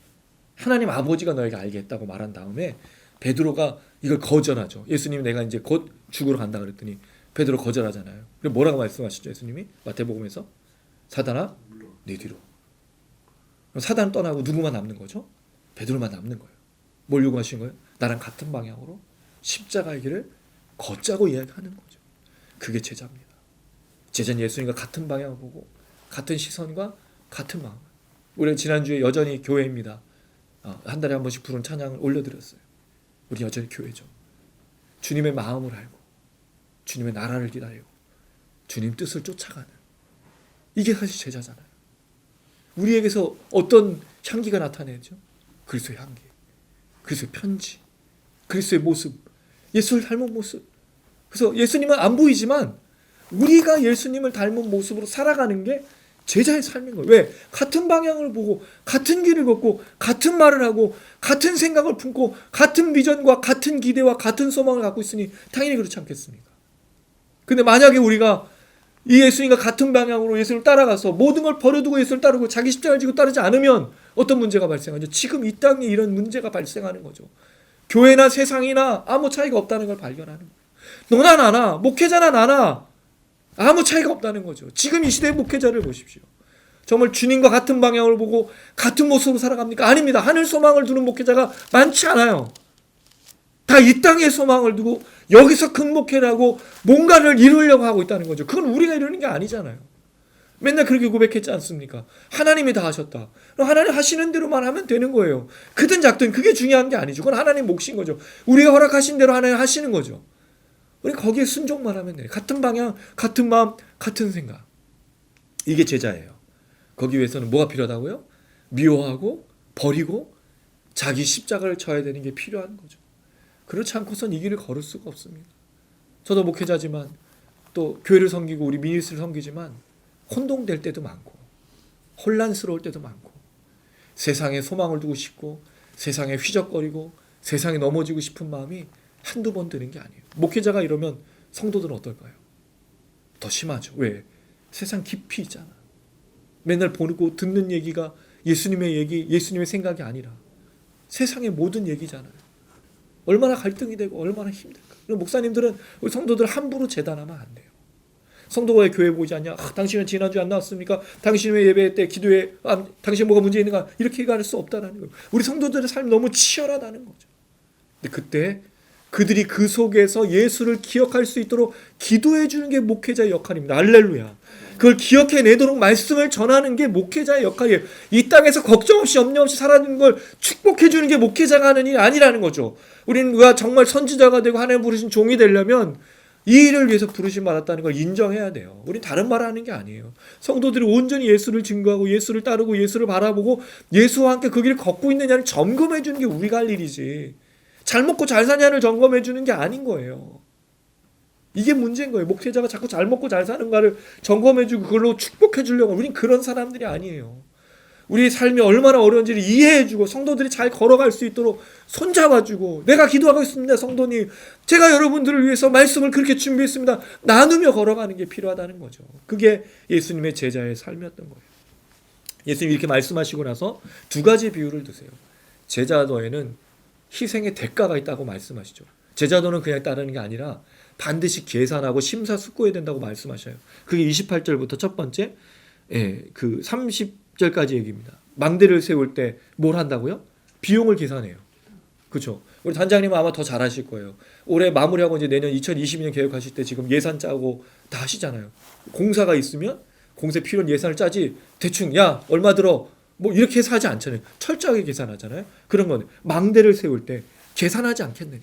하나님 아버지가 너에게 알게 했다고 말한 다음에 베드로가 이걸 거절하죠. 예수님이 내가 이제 곧 죽으러 간다 그랬더니 베드로 거절하잖아요. 그럼 뭐라고 말씀하시죠? 예수님이 마태복음에서 사단아 네 뒤로. 그럼 사단은 떠나고 누구만 남는 거죠? 베드로만 남는 거예요. 뭘 요구하신 거예요? 나랑 같은 방향으로 십자가의 길을 걷자고 이야기하는 거죠. 그게 제자입니다. 제자는 예수님과 같은 방향을 보고 같은 시선과 같은 마음. 우리 지난주에 여전히 교회입니다. 한 달에 한 번씩 부른 찬양을 올려드렸어요. 우리 여전히 교회죠. 주님의 마음을 알고 주님의 나라를 기다리고 주님 뜻을 쫓아가는 이게 사실 제자잖아요. 우리에게서 어떤 향기가 나타내죠? 그리스도의 향기, 그리스도의 편지, 그리스도의 모습, 예수를 닮은 모습. 그래서 예수님은 안 보이지만 우리가 예수님을 닮은 모습으로 살아가는 게 제자의 삶인 거예요. 왜? 같은 방향을 보고 같은 길을 걷고 같은 말을 하고 같은 생각을 품고 같은 비전과 같은 기대와 같은 소망을 갖고 있으니 당연히 그렇지 않겠습니까? 근데 만약에 우리가 이 예수님과 같은 방향으로 예수를 따라가서 모든 걸 버려두고 예수를 따르고 자기 십자가를 지고 따르지 않으면 어떤 문제가 발생하죠? 지금 이 땅에 이런 문제가 발생하는 거죠. 교회나 세상이나 아무 차이가 없다는 걸 발견하는 거예요. 너나 나나 목회자나 나나 아무 차이가 없다는 거죠. 지금 이 시대의 목회자를 보십시오. 정말 주님과 같은 방향을 보고 같은 모습으로 살아갑니까? 아닙니다. 하늘 소망을 두는 목회자가 많지 않아요. 다 이 땅의 소망을 두고 여기서 큰 목회를 하고 뭔가를 이루려고 하고 있다는 거죠. 그건 우리가 이루는 게 아니잖아요. 맨날 그렇게 고백했지 않습니까? 하나님이 다 하셨다. 그럼 하나님 하시는 대로만 하면 되는 거예요. 크든 작든 그게 중요한 게 아니죠. 그건 하나님 몫인 거죠. 우리가 허락하신 대로 하나님 하시는 거죠. 우리 거기에 순종만 하면 돼요. 같은 방향, 같은 마음, 같은 생각. 이게 제자예요. 거기 위해서는 뭐가 필요하다고요? 미워하고 버리고 자기 십자가를 져야 되는 게 필요한 거죠. 그렇지 않고선 이 길을 걸을 수가 없습니다. 저도 목회자지만 또 교회를 섬기고 우리 미니스트를 섬기지만 혼동될 때도 많고 혼란스러울 때도 많고 세상에 소망을 두고 싶고 세상에 휘적거리고 세상에 넘어지고 싶은 마음이 한두 번 드는 게 아니에요. 목회자가 이러면 성도들은 어떨까요? 더 심하죠. 왜? 세상 깊이 있잖아. 맨날 보고 듣는 얘기가 예수님의 얘기, 예수님의 생각이 아니라 세상의 모든 얘기잖아요. 얼마나 갈등이 되고 얼마나 힘들까. 목사님들은 우리 성도들 함부로 재단하면 안 돼요. 성도가 왜 교회 보지 않냐? 당신은 지난주에 안 나왔습니까? 당신 왜 예배 때 기도에 당신 뭐가 문제 있는가? 이렇게 얘기할 수 없다는 거예요. 우리 성도들의 삶이 너무 치열하다는 거죠. 근데 그때 그들이 그 속에서 예수를 기억할 수 있도록 기도해 주는 게 목회자의 역할입니다. 할렐루야. 그걸 기억해내도록 말씀을 전하는 게 목회자의 역할이에요. 이 땅에서 걱정 없이 염려 없이 살아가는 걸 축복해 주는 게 목회자가 하는 일이 아니라는 거죠. 우리는 우리가 정말 선지자가 되고 하나님 부르신 종이 되려면 이 일을 위해서 부르심 받았다는 걸 인정해야 돼요. 우린 다른 말을 하는 게 아니에요. 성도들이 온전히 예수를 증거하고 예수를 따르고 예수를 바라보고 예수와 함께 그 길을 걷고 있느냐를 점검해 주는 게 우리가 할 일이지. 잘 먹고 잘 사냐를 점검해 주는 게 아닌 거예요. 이게 문제인 거예요. 목회자가 자꾸 잘 먹고 잘 사는가를 점검해주고 그걸로 축복해주려고. 우린 그런 사람들이 아니에요. 우리의 삶이 얼마나 어려운지를 이해해주고 성도들이 잘 걸어갈 수 있도록 손잡아주고, 내가 기도하고 있습니다 성도님, 제가 여러분들을 위해서 말씀을 그렇게 준비했습니다, 나누며 걸어가는 게 필요하다는 거죠. 그게 예수님의 제자의 삶이었던 거예요. 예수님이 이렇게 말씀하시고 나서 두 가지 비유를 드세요. 제자도에는 희생의 대가가 있다고 말씀하시죠. 제자도는 그냥 따르는 게 아니라 반드시 계산하고 심사숙고해야 된다고 말씀하셔요. 그게 28절부터 첫 번째, 그 30절까지 얘기입니다. 망대를 세울 때 뭘 한다고요? 비용을 계산해요. 그렇죠? 우리 단장님은 아마 더 잘하실 거예요. 올해 마무리하고 이제 내년 2022년 계획하실 때 지금 예산 짜고 다 하시잖아요. 공사가 있으면 공사 필요한 예산을 짜지, 대충 야 얼마 들어 뭐 이렇게 해서 하지 않잖아요. 철저하게 계산하잖아요. 그런 건 망대를 세울 때 계산하지 않겠느냐.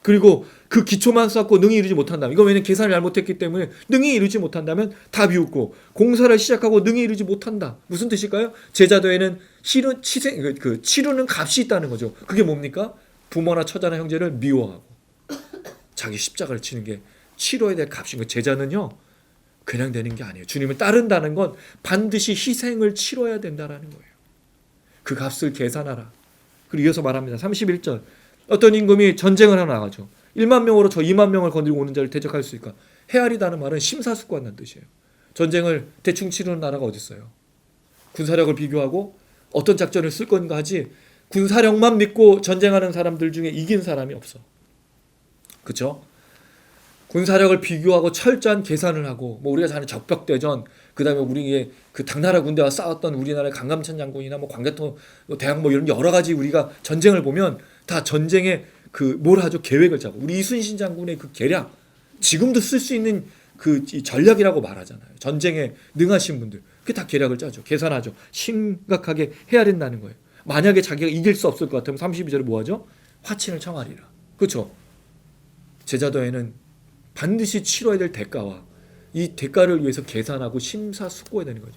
그리고 그 기초만 쌓고 능히 이루지 못한다면, 이거 왜냐면 계산을 잘못했기 때문에 능히 이루지 못한다면 다 비웃고, 공사를 시작하고 능히 이루지 못한다. 무슨 뜻일까요? 제자도에는 치르는 값이 있다는 거죠. 그게 뭡니까? 부모나 처자나 형제를 미워하고 자기 십자가를 치는 게 치러야 될 값인 거예요. 제자는요 그냥 되는 게 아니에요. 주님을 따른다는 건 반드시 희생을 치러야 된다는 거예요. 그 값을 계산하라. 그리고 이어서 말합니다. 31절. 어떤 임금이 전쟁을 하나 나가죠. 1만 명으로 저 2만 명을 건드리고 오는 자를 대적할 수 있을까? 헤아리다는 말은 심사숙고한다는 뜻이에요. 전쟁을 대충 치르는 나라가 어디 있어요? 군사력을 비교하고 어떤 작전을 쓸 건가 하지, 군사력만 믿고 전쟁하는 사람들 중에 이긴 사람이 없어. 그렇죠? 군사력을 비교하고 철저한 계산을 하고, 뭐 우리가 잘하는 적벽대전, 그다음에 우리의 그 당나라 군대와 싸웠던 우리나라의 강감찬 장군이나 뭐 광개토 대학 뭐 이런 여러 가지 우리가 전쟁을 보면 다 전쟁에 그 뭘 하죠? 계획을 짜고, 우리 이순신 장군의 그 계략, 지금도 쓸 수 있는 그 전략이라고 말하잖아요. 전쟁에 능하신 분들 그게 다 계략을 짜죠. 계산하죠. 심각하게 해야 된다는 거예요. 만약에 자기가 이길 수 없을 것 같으면 32절에 뭐 하죠? 화친을 청하리라. 그렇죠? 제자도에는 반드시 치러야 될 대가와 이 대가를 위해서 계산하고 심사숙고해야 되는 거죠.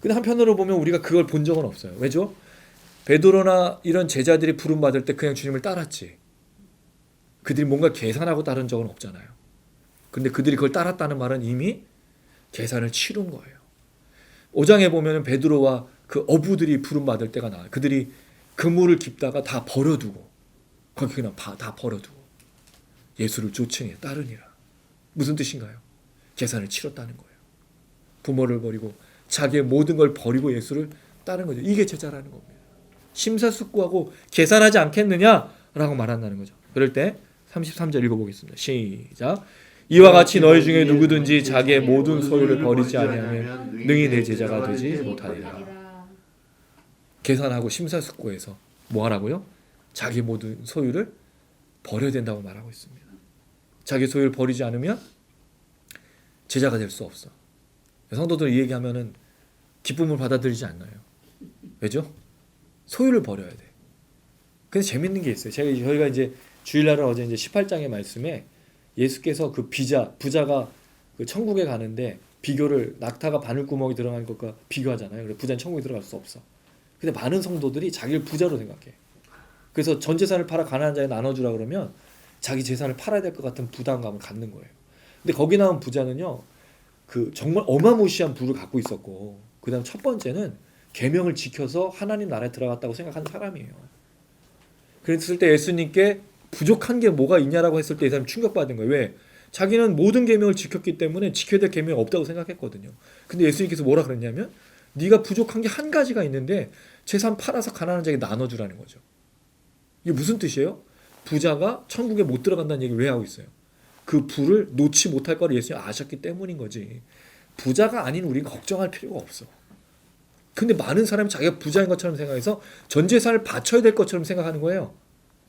근데 한편으로 보면 우리가 그걸 본 적은 없어요. 왜죠? 베드로나 이런 제자들이 부름받을 때 그냥 주님을 따랐지, 그들이 뭔가 계산하고 따른 적은 없잖아요. 근데 그들이 그걸 따랐다는 말은 이미 계산을 치른 거예요. 5장에 보면 베드로와 그 어부들이 부름받을 때가 나와요. 그들이 그물을 깁다가 다 버려두고, 거기 그냥 다 버려두고 예수를 쫓으니 따르니라. 무슨 뜻인가요? 계산을 치렀다는 거예요. 부모를 버리고 자기의 모든 걸 버리고 예수를 따른 거죠. 이게 제자라는 겁니다. 심사숙고하고 계산하지 않겠느냐라고 말한다는 거죠. 그럴 때 33절 읽어보겠습니다. 시작. 이와 같이 너희 중에 누구든지 자기의 모든 소유를 버리지 아니하면 능히 내 제자가 되지 못하리라. 계산하고 심사숙고해서 뭐 하라고요? 자기 모든 소유를 버려야 된다고 말하고 있습니다. 자기 소유를 버리지 않으면 제자가 될 수 없어. 성도들 이 얘기하면은 기쁨을 받아들이지 않나요? 왜죠? 소유를 버려야 돼. 근데 재밌는 게 있어요. 저희가 이제 주일날은 어제 이제 18장의 말씀에 예수께서 그 부자가 그 천국에 가는데 비교를, 낙타가 바늘구멍에 들어간 것과 비교하잖아요. 그래서 부자는 천국에 들어갈 수 없어. 근데 많은 성도들이 자기를 부자로 생각해. 그래서 전 재산을 팔아 가난한 자에 나눠주라 그러면 자기 재산을 팔아야 될 것 같은 부담감을 갖는 거예요. 근데 거기 나온 부자는요, 그 정말 어마무시한 부를 갖고 있었고, 그다음 첫 번째는 계명을 지켜서 하나님 나라에 들어갔다고 생각하는 사람이에요. 그랬을 때 예수님께 부족한 게 뭐가 있냐라고 했을 때 이 사람이 충격받은 거예요. 왜? 자기는 모든 계명을 지켰기 때문에 지켜야 될 계명이 없다고 생각했거든요. 근데 예수님께서 뭐라 그랬냐면, 네가 부족한 게 한 가지가 있는데 재산 팔아서 가난한 자에게 나눠주라는 거죠. 이게 무슨 뜻이에요? 부자가 천국에 못 들어간다는 얘기를 왜 하고 있어요? 그 부를 놓지 못할 거를 예수님이 아셨기 때문인 거지. 부자가 아닌 우리는 걱정할 필요가 없어. 근데 많은 사람이 자기가 부자인 것처럼 생각해서 전 재산을 바쳐야 될 것처럼 생각하는 거예요.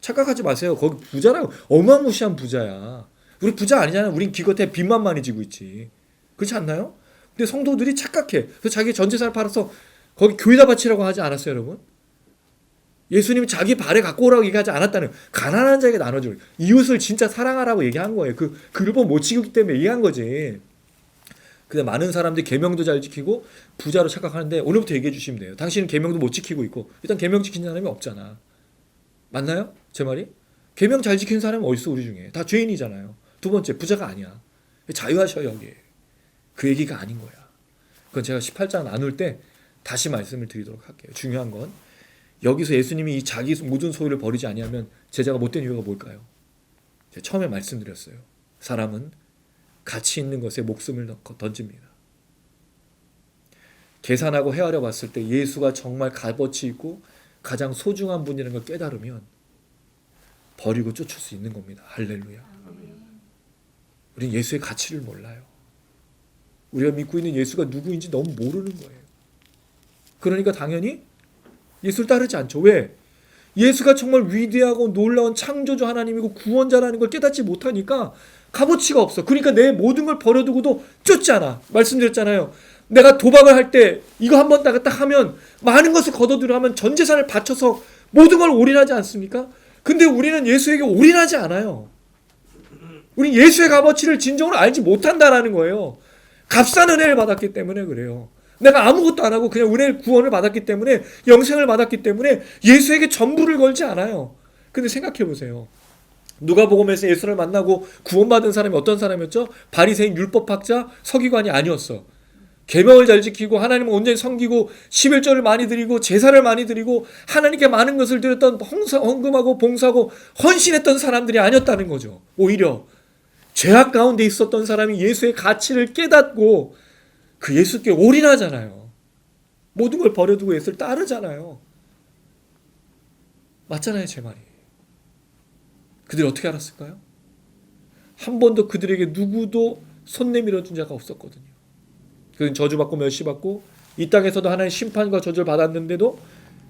착각하지 마세요. 거기 부자라고 어마무시한 부자야. 우리 부자 아니잖아요. 우린 기껏해 빚만 많이 지고 있지. 그렇지 않나요? 근데 성도들이 착각해. 그래서 자기 전 재산을 팔아서 거기 교회다 바치라고 하지 않았어요, 여러분? 예수님이 자기 발에 갖고 오라고 얘기하지 않았다는, 가난한 자에게 나눠줄, 이웃을 진짜 사랑하라고 얘기한 거예요. 그 율법 못 지키기 때문에 얘기한 거지. 근데 많은 사람들이 계명도 잘 지키고 부자로 착각하는데, 오늘부터 얘기해 주시면 돼요. 당신은 계명도 못 지키고 있고, 일단 계명 지키는 사람이 없잖아. 맞나요? 제 말이? 계명 잘 지키는 사람은 어디 있어? 우리 중에 다 죄인이잖아요. 두 번째, 부자가 아니야. 자유하셔 여기. 그 얘기가 아닌 거야. 그건 제가 18장 나눌 때 다시 말씀을 드리도록 할게요. 중요한 건 여기서 예수님이 이 자기 모든 소유를 버리지 아니하면 제자가 못된 이유가 뭘까요? 제가 처음에 말씀드렸어요. 사람은 가치 있는 것에 목숨을 넣고 던집니다. 계산하고 헤아려 봤을 때 예수가 정말 값어치 있고 가장 소중한 분이라는 걸 깨달으면 버리고 쫓을 수 있는 겁니다. 할렐루야. 우리는 예수의 가치를 몰라요. 우리가 믿고 있는 예수가 누구인지 너무 모르는 거예요. 그러니까 당연히 예수를 따르지 않죠. 왜? 예수가 정말 위대하고 놀라운 창조주 하나님이고 구원자라는 걸 깨닫지 못하니까 값어치가 없어. 그러니까 내 모든 걸 버려두고도 쫓지 않아. 말씀드렸잖아요. 내가 도박을 할 때 이거 한번 딱 하면 많은 것을 거둬들여 하면 전 재산을 바쳐서 모든 걸 올인하지 않습니까? 근데 우리는 예수에게 올인하지 않아요. 우리는 예수의 값어치를 진정으로 알지 못한다라는 거예요. 값싼 은혜를 받았기 때문에 그래요. 내가 아무것도 안 하고 그냥 은혜의 구원을 받았기 때문에 영생을 받았기 때문에 예수에게 전부를 걸지 않아요. 근데 생각해 보세요. 누가복음에서 예수를 만나고 구원받은 사람이 어떤 사람이었죠? 바리새인 율법학자 서기관이 아니었어. 계명을 잘 지키고 하나님을 온전히 섬기고 11조를 많이 드리고 제사를 많이 드리고 하나님께 많은 것을 드렸던 헌금하고 봉사하고 헌신했던 사람들이 아니었다는 거죠. 오히려 죄악 가운데 있었던 사람이 예수의 가치를 깨닫고 그 예수께 올인하잖아요. 모든 걸 버려두고 예수를 따르잖아요. 맞잖아요, 제 말이. 그들이 어떻게 알았을까요? 한 번도 그들에게 누구도 손 내밀어 준 자가 없었거든요. 그는 저주받고 멸시받고 이 땅에서도 하나님의 심판과 저주를 받았는데도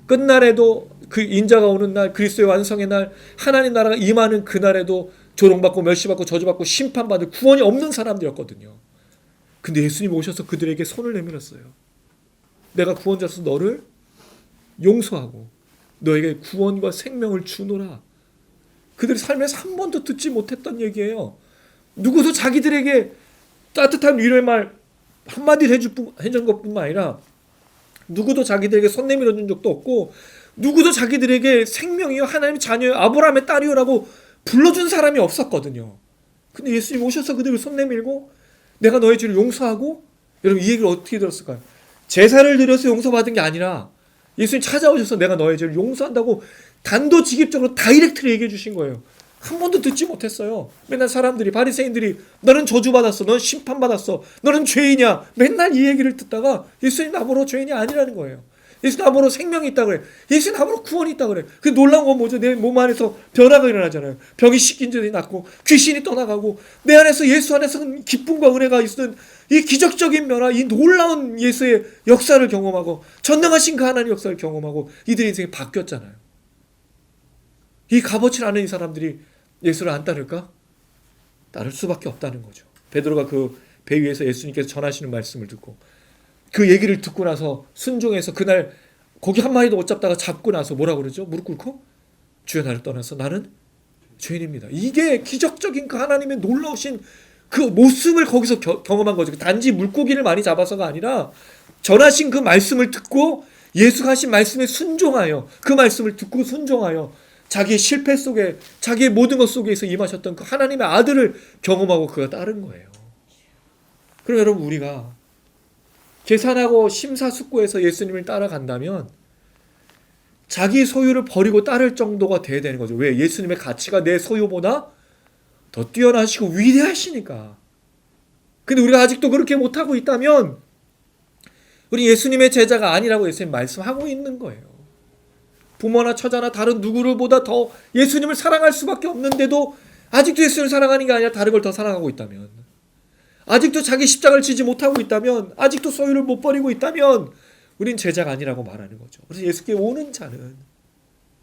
끝날에도 그 인자가 오는 날, 그리스도의 완성의 날, 하나님 나라가 임하는 그날에도 조롱받고 멸시받고 저주받고 심판받을 구원이 없는 사람들이었거든요. 근데 예수님 오셔서 그들에게 손을 내밀었어요. 내가 구원자로서 너를 용서하고 너에게 구원과 생명을 주노라. 그들의 삶에서 한 번도 듣지 못했던 얘기예요. 누구도 자기들에게 따뜻한 위로의 말 한마디를 해준 것뿐만 아니라 누구도 자기들에게 손 내밀어 준 적도 없고 누구도 자기들에게 생명이요 하나님의 자녀요 아브라함의 딸이요라고 불러준 사람이 없었거든요. 근데 예수님 오셔서 그들을 손 내밀고 내가 너의 죄를 용서하고, 여러분 이 얘기를 어떻게 들었을까요? 제사를 드려서 용서받은 게 아니라 예수님 찾아오셔서 내가 너의 죄를 용서한다고 단도직입적으로 다이렉트로 얘기해 주신 거예요. 한 번도 듣지 못했어요. 맨날 사람들이 바리새인들이 너는 저주받았어, 너는 심판받았어, 너는 죄인이야, 맨날 이 얘기를 듣다가 예수님 나보러 죄인이 아니라는 거예요. 예수 나보러 생명이 있다 그래. 예수 나보러 구원이 있다 그래. 그 놀라운 건 뭐죠? 내 몸 안에서 변화가 일어나잖아요. 병이 씻긴 자들이 낫고 귀신이 떠나가고 내 안에서 예수 안에서 기쁨과 은혜가 있는 이 기적적인 변화, 이 놀라운 예수의 역사를 경험하고 전능하신 그 하나님의 역사를 경험하고 이들의 인생이 바뀌었잖아요. 이 값어치를 아는 이 사람들이 예수를 안 따를까? 따를 수밖에 없다는 거죠. 베드로가 그 배 위에서 예수님께서 전하시는 말씀을 듣고 그 얘기를 듣고 나서 순종해서 그날 고기 한 마리도 못 잡다가 잡고 나서 뭐라고 그러죠? 무릎 꿇고 주여 나를 떠나서 나는 죄인입니다. 이게 기적적인 그 하나님의 놀라우신 그 모습을 거기서 경험한 거죠. 단지 물고기를 많이 잡아서가 아니라 전하신 그 말씀을 듣고 예수가 하신 말씀에 순종하여 그 말씀을 듣고 순종하여 자기의 실패 속에 자기의 모든 것 속에서 임하셨던 그 하나님의 아들을 경험하고 그가 따른 거예요. 그럼 여러분 우리가 계산하고 심사숙고해서 예수님을 따라간다면 자기 소유를 버리고 따를 정도가 돼야 되는 거죠. 왜? 예수님의 가치가 내 소유보다 더 뛰어나시고 위대하시니까. 근데 우리가 아직도 그렇게 못하고 있다면 우리 예수님의 제자가 아니라고 예수님 말씀하고 있는 거예요. 부모나 처자나 다른 누구를보다 더 예수님을 사랑할 수밖에 없는데도 아직도 예수님을 사랑하는 게 아니라 다른 걸 더 사랑하고 있다면, 아직도 자기 십자가를 지지 못하고 있다면, 아직도 소유를 못 버리고 있다면 우린 제자가 아니라고 말하는 거죠. 그래서 예수께 오는 자는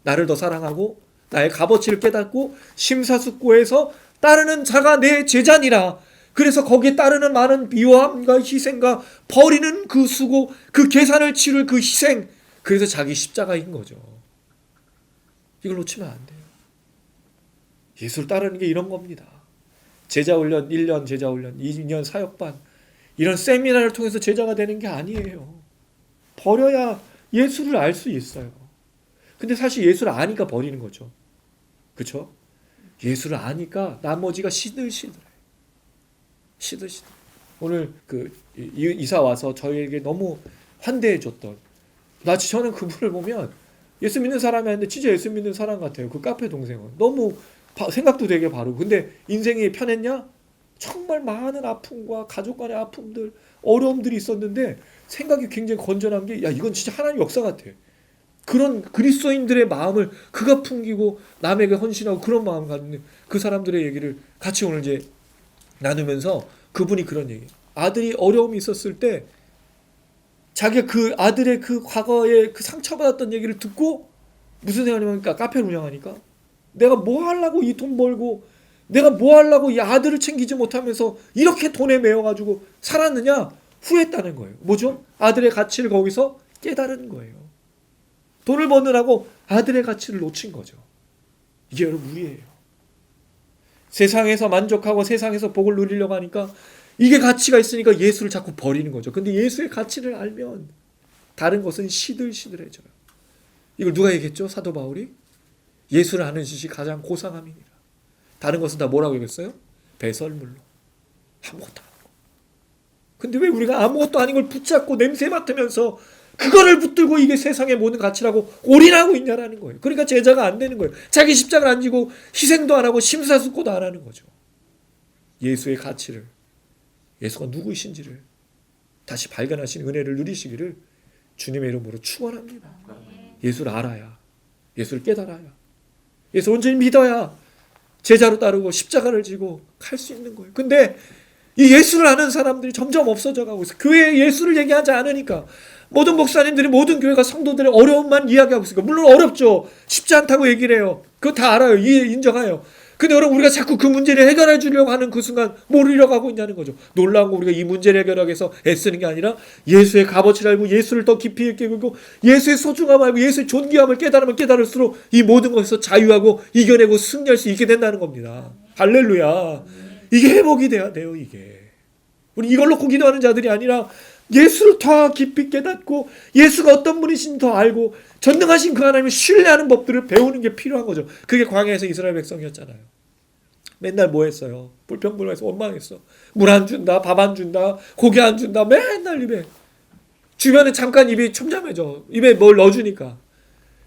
나를 더 사랑하고 나의 값어치를 깨닫고 심사숙고해서 따르는 자가 내 제자니라. 그래서 거기에 따르는 많은 비호함과 희생과 버리는 그 수고, 그 계산을 치를 그 희생, 그래서 자기 십자가인 거죠. 이걸 놓치면 안 돼요. 예수를 따르는 게 이런 겁니다. 제자훈련 1년, 제자훈련 2년 사역반, 이런 세미나를 통해서 제자가 되는 게 아니에요. 버려야 예수를 알 수 있어요. 근데 사실 예수를 아니까 버리는 거죠. 그렇죠? 예수를 아니까 나머지가 시들시들해. 시드시드. 오늘 그 이사 와서 저희에게 너무 환대해 줬던, 저는 그분을 보면 예수 믿는 사람이 아닌데 진짜 예수 믿는 사람 같아요. 그 카페 동생은 너무 생각도 되게 바르고. 근데 인생이 편했냐? 정말 많은 아픔과 가족 간의 아픔들, 어려움들이 있었는데 생각이 굉장히 건전한 게, 야, 이건 진짜 하나님 역사 같아. 그런 그리스도인들의 마음을 그가 풍기고 남에게 헌신하고 그런 마음을 갖는 그 사람들의 얘기를 같이 오늘 이제 나누면서, 그분이 그런 얘기, 아들이 어려움이 있었을 때 자기가 그 아들의 그 과거에 그 상처받았던 얘기를 듣고 무슨 생각이 나니까, 카페를 운영하니까 내가 뭐 하려고 이 돈 벌고, 내가 뭐 하려고 이 아들을 챙기지 못하면서 이렇게 돈에 매여가지고 살았느냐 후회했다는 거예요. 뭐죠? 아들의 가치를 거기서 깨달은 거예요. 돈을 버느라고 아들의 가치를 놓친 거죠. 이게 여러분 우리예요. 세상에서 만족하고 세상에서 복을 누리려고 하니까 이게 가치가 있으니까 예수를 자꾸 버리는 거죠. 근데 예수의 가치를 알면 다른 것은 시들시들해져요. 이걸 누가 얘기했죠? 사도 바울이 예수를 아는 지식이 가장 고상함이니라. 다른 것은 다 뭐라고 얘기했어요? 배설물로. 아무것도 아니고. 근데 왜 우리가 아무것도 아닌 걸 붙잡고 냄새 맡으면서 그거를 붙들고 이게 세상의 모든 가치라고 올인하고 있냐라는 거예요. 그러니까 제자가 안 되는 거예요. 자기 십자가를 안 지고 희생도 안 하고 심사숙고도 안 하는 거죠. 예수의 가치를, 예수가 누구이신지를 다시 발견하신 은혜를 누리시기를 주님의 이름으로 축원합니다. 예수를 알아야, 예수를 깨달아야, 예수 온전히 믿어야 제자로 따르고 십자가를 지고 갈 수 있는 거예요. 근데 이 예수를 아는 사람들이 점점 없어져 가고 있어요. 교회에 예수를 얘기하지 않으니까 모든 목사님들이, 모든 교회가 성도들의 어려움만 이야기하고 있으니까. 물론 어렵죠. 쉽지 않다고 얘기를 해요. 그거 다 알아요. 인정해요. 근데 여러분, 우리가 자꾸 그 문제를 해결해 주려고 하는 그 순간 뭘 잃어가고 있냐는 거죠. 놀라운 거, 우리가 이 문제를 해결하기 위해서 애쓰는 게 아니라 예수의 값어치를 알고 예수를 더 깊이 있게 보고 예수의 소중함을 알고 예수의 존귀함을 깨달으면 깨달을수록 이 모든 것에서 자유하고 이겨내고 승리할 수 있게 된다는 겁니다. 할렐루야. 이게 회복이 돼야 돼요. 이게 우리 이걸 놓고 기도하는 자들이 아니라 예수를 더 깊이 깨닫고 예수가 어떤 분이신지 더 알고 전능하신 그 하나님을 신뢰하는 법들을 배우는 게 필요한 거죠. 그게 광야에서 이스라엘 백성이었잖아요. 맨날 뭐 했어요? 불평불만해서 원망했어. 물 안 준다, 밥 안 준다, 고기 안 준다. 맨날 입에, 주변에 잠깐 입이 첨잠해져. 입에 뭘 넣어주니까.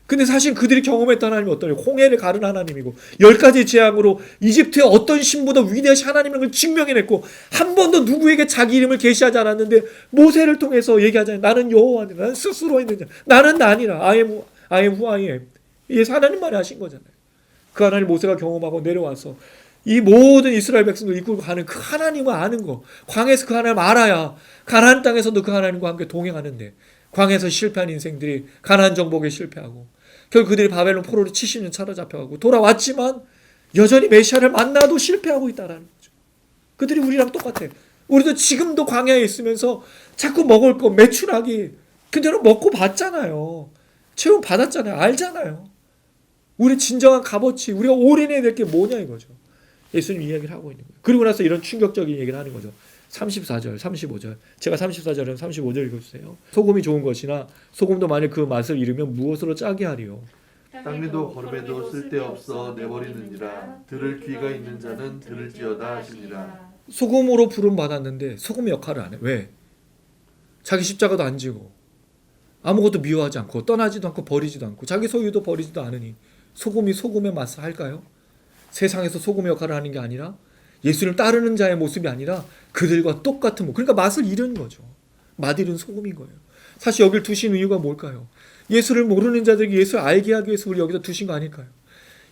근데 사실 그들이 경험했던 하나님이 어떠냐? 홍해를 가른 하나님이고 10가지 재앙으로 이집트의 어떤 신보다 위대하신 하나님인 걸 증명해냈고, 한 번도 누구에게 자기 이름을 계시하지 않았는데 모세를 통해서 얘기하잖아요. 나는 여호와니, 나는 스스로 있는 자, 나는 아니라 I am who I am. 이게 하나님만이 하신 거잖아요. 그 하나님 모세가 경험하고 내려와서 이 모든 이스라엘 백성들 이끌고 가는 그 하나님을 아는 거, 광야에서 그 하나님을 알아야 가나안 땅에서도 그 하나님과 함께 동행하는데, 광야에서 실패한 인생들이 가나안 정복에 실패하고 결국 그들이 바벨론 포로로 70년 사로잡혀가고 돌아왔지만 여전히 메시아를 만나도 실패하고 있다라는 거죠. 그들이 우리랑 똑같아요. 우리도 지금도 광야에 있으면서 자꾸 먹을 거 매출하기, 근데 먹고 봤잖아요. 체험 받았잖아요. 알잖아요. 우리 진정한 값어치, 우리가 올인해야 될 게 뭐냐 이거죠. 예수님 이야기를 하고 있는 거예요. 그리고 나서 이런 충격적인 얘기를 하는 거죠. 34절, 35절. 제가 34절은 35절 읽어주세요. 소금이 좋은 것이나 소금도 만일 그 맛을 잃으면 무엇으로 짜게 하리요. 땅에도 거름에도 쓸데없어 내버리는지라 들을 귀가 있는 자는 들을지어다 하시니라. 소금으로 부름 받았는데 소금의 역할을 안 해. 왜? 자기 십자가도 안 지고 아무것도 미워하지 않고 떠나지도 않고 버리지도 않고 자기 소유도 버리지도 않으니 소금이 소금의 맛을 할까요? 세상에서 소금의 역할을 하는 게 아니라 예수를 따르는 자의 모습이 아니라 그들과 똑같은 모습. 그러니까 맛을 잃은 거죠. 맛 잃은 소금인 거예요. 사실 여기를 두신 이유가 뭘까요? 예수를 모르는 자들에게 예수를 알게 하기 위해서 우리 여기다 두신 거 아닐까요?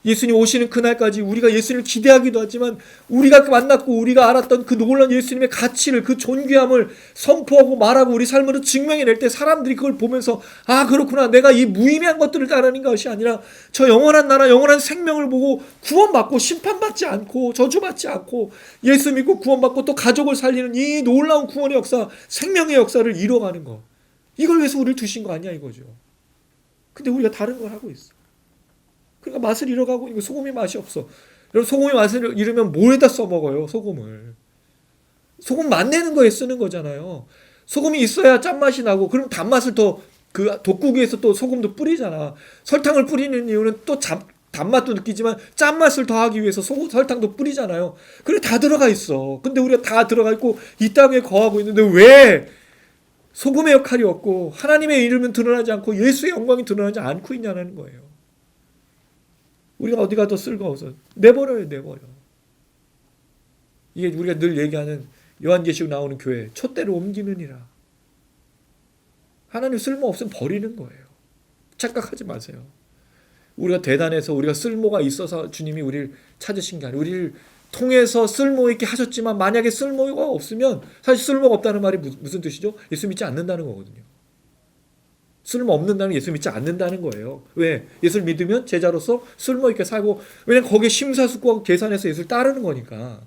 예수님 오시는 그날까지 우리가 예수님을 기대하기도 하지만 우리가 만났고 우리가 알았던 그 놀라운 예수님의 가치를, 그 존귀함을 선포하고 말하고 우리 삶으로 증명해낼 때 사람들이 그걸 보면서 아 그렇구나, 내가 이 무의미한 것들을 따르는 것이 아니라 저 영원한 나라, 영원한 생명을 보고 구원받고 심판받지 않고 저주받지 않고 예수 믿고 구원받고 또 가족을 살리는 이 놀라운 구원의 역사, 생명의 역사를 이뤄가는 것, 이걸 위해서 우리를 두신 거 아니야 이거죠. 근데 우리가 다른 걸 하고 있어. 그러니까 맛을 잃어가고 이거 소금이 맛이 없어. 여러분, 소금이 맛을 잃으면 뭐에다 써먹어요? 소금을. 소금 맛내는 거에 쓰는 거잖아요. 소금이 있어야 짠맛이 나고, 그럼 단맛을 더 그 돋구기 위해서 또 소금도 뿌리잖아. 설탕을 뿌리는 이유는 또 단맛도 느끼지만 짠맛을 더하기 위해서 설탕도 뿌리잖아요. 그래 다 들어가 있어. 근데 우리가 다 들어가 있고 이 땅에 거하고 있는데 왜 소금의 역할이 없고 하나님의 이름은 드러나지 않고 예수의 영광이 드러나지 않고 있냐는 거예요. 우리가 어디가 더 쓸거없어. 내버려요. 내버려. 이게 우리가 늘 얘기하는 요한계시록 나오는 교회 촛대를 옮기느니라. 하나님 쓸모없으면 버리는 거예요. 착각하지 마세요. 우리가 대단해서 우리가 쓸모가 있어서 주님이 우리를 찾으신 게 아니에요. 우리를 통해서 쓸모 있게 하셨지만 만약에 쓸모가 없으면 사실 쓸모가 없다는 말이 무슨 뜻이죠? 예수 믿지 않는다는 거거든요. 쓸모 없는다는 예수 믿지 않는다는 거예요. 왜? 예수를 믿으면 제자로서 쓸모 있게 살고 왜냐면 거기에 심사숙고하고 계산해서 예수를 따르는 거니까.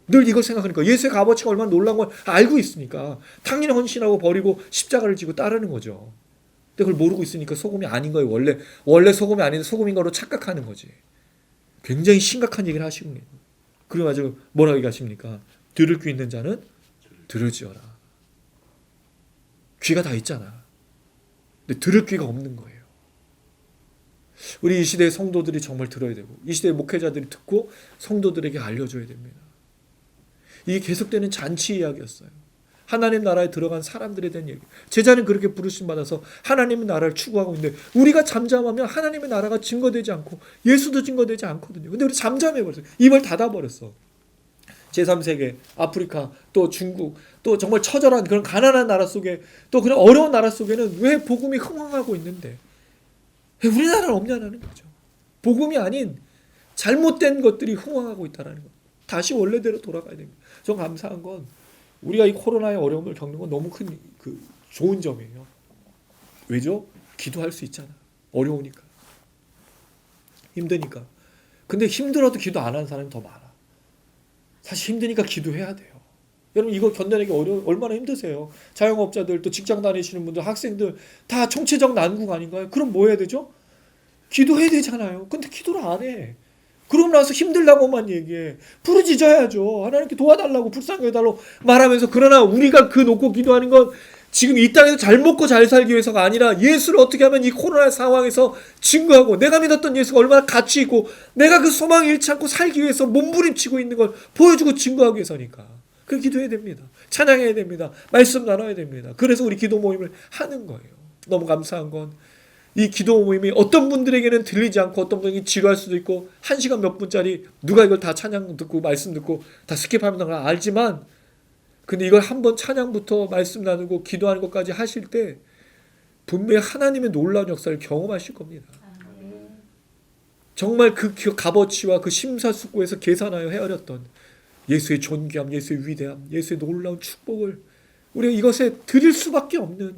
늘 이걸 생각하니까 예수의 값어치가 얼마나 놀라운 걸 알고 있으니까 당연히 헌신하고 버리고 십자가를 지고 따르는 거죠. 근데 그걸 모르고 있으니까 소금이 아닌 거예요. 원래 소금이 아닌데 소금인 거로 착각하는 거지. 굉장히 심각한 얘기를 하시군요. 그래가지고 뭐라고 얘기하십니까? 들을 귀 있는 자는 들을지어라. 귀가 다 있잖아. 근데 들을 귀가 없는 거예요. 우리 이 시대의 성도들이 정말 들어야 되고 이 시대의 목회자들이 듣고 성도들에게 알려줘야 됩니다. 이게 계속되는 잔치 이야기였어요. 하나님 나라에 들어간 사람들에 대한 얘기. 제자는 그렇게 부르심 받아서 하나님의 나라를 추구하고 있는데 우리가 잠잠하면 하나님의 나라가 증거되지 않고 예수도 증거되지 않거든요. 근데 우리 잠잠해버렸어요. 입을 닫아버렸어. 제3세계, 아프리카, 또 중국, 또 정말 처절한 그런 가난한 나라 속에 또 그런 어려운 나라 속에는 왜 복음이 흥황하고 있는데 왜 우리나라는 없냐는 거죠. 복음이 아닌 잘못된 것들이 흥황하고 있다는 거. 다시 원래대로 돌아가야 됩니다. 저 감사한 건 우리가 이 코로나의 어려움을 겪는 건 너무 큰 좋은 점이에요. 왜죠? 기도할 수 있잖아. 어려우니까. 힘드니까. 근데 힘들어도 기도 안 하는 사람이 더 많아. 사실 힘드니까 기도해야 돼요. 여러분 이거 견뎌내기 얼마나 힘드세요. 자영업자들 또 직장 다니시는 분들 학생들 다 총체적 난국 아닌가요? 그럼 뭐 해야 되죠? 기도해야 되잖아요. 근데 기도를 안 해. 그러고 나서 힘들다고만 얘기해. 부르짖어야죠. 하나님께 도와달라고 불쌍히 해달라고 말하면서 그러나 우리가 그 놓고 기도하는 건 지금 이 땅에서 잘 먹고 잘 살기 위해서가 아니라 예수를 어떻게 하면 이 코로나 상황에서 증거하고 내가 믿었던 예수가 얼마나 가치 있고 내가 그 소망을 잃지 않고 살기 위해서 몸부림치고 있는 걸 보여주고 증거하기 위해서니까. 그 기도해야 됩니다. 찬양해야 됩니다. 말씀 나눠야 됩니다. 그래서 우리 기도 모임을 하는 거예요. 너무 감사한 건 이 기도 모임이 어떤 분들에게는 들리지 않고 어떤 분에게 지루할 수도 있고 1시간 몇 분짜리 누가 이걸 다 찬양 듣고 말씀 듣고 다 스킵하면 걸 알지만 근데 이걸 한번 찬양부터 말씀 나누고 기도하는 것까지 하실 때 분명히 하나님의 놀라운 역사를 경험하실 겁니다. 정말 그 값어치와 그 심사숙고에서 계산하여 헤아렸던 예수의 존귀함, 예수의 위대함, 예수의 놀라운 축복을 우리가 이것에 드릴 수밖에 없는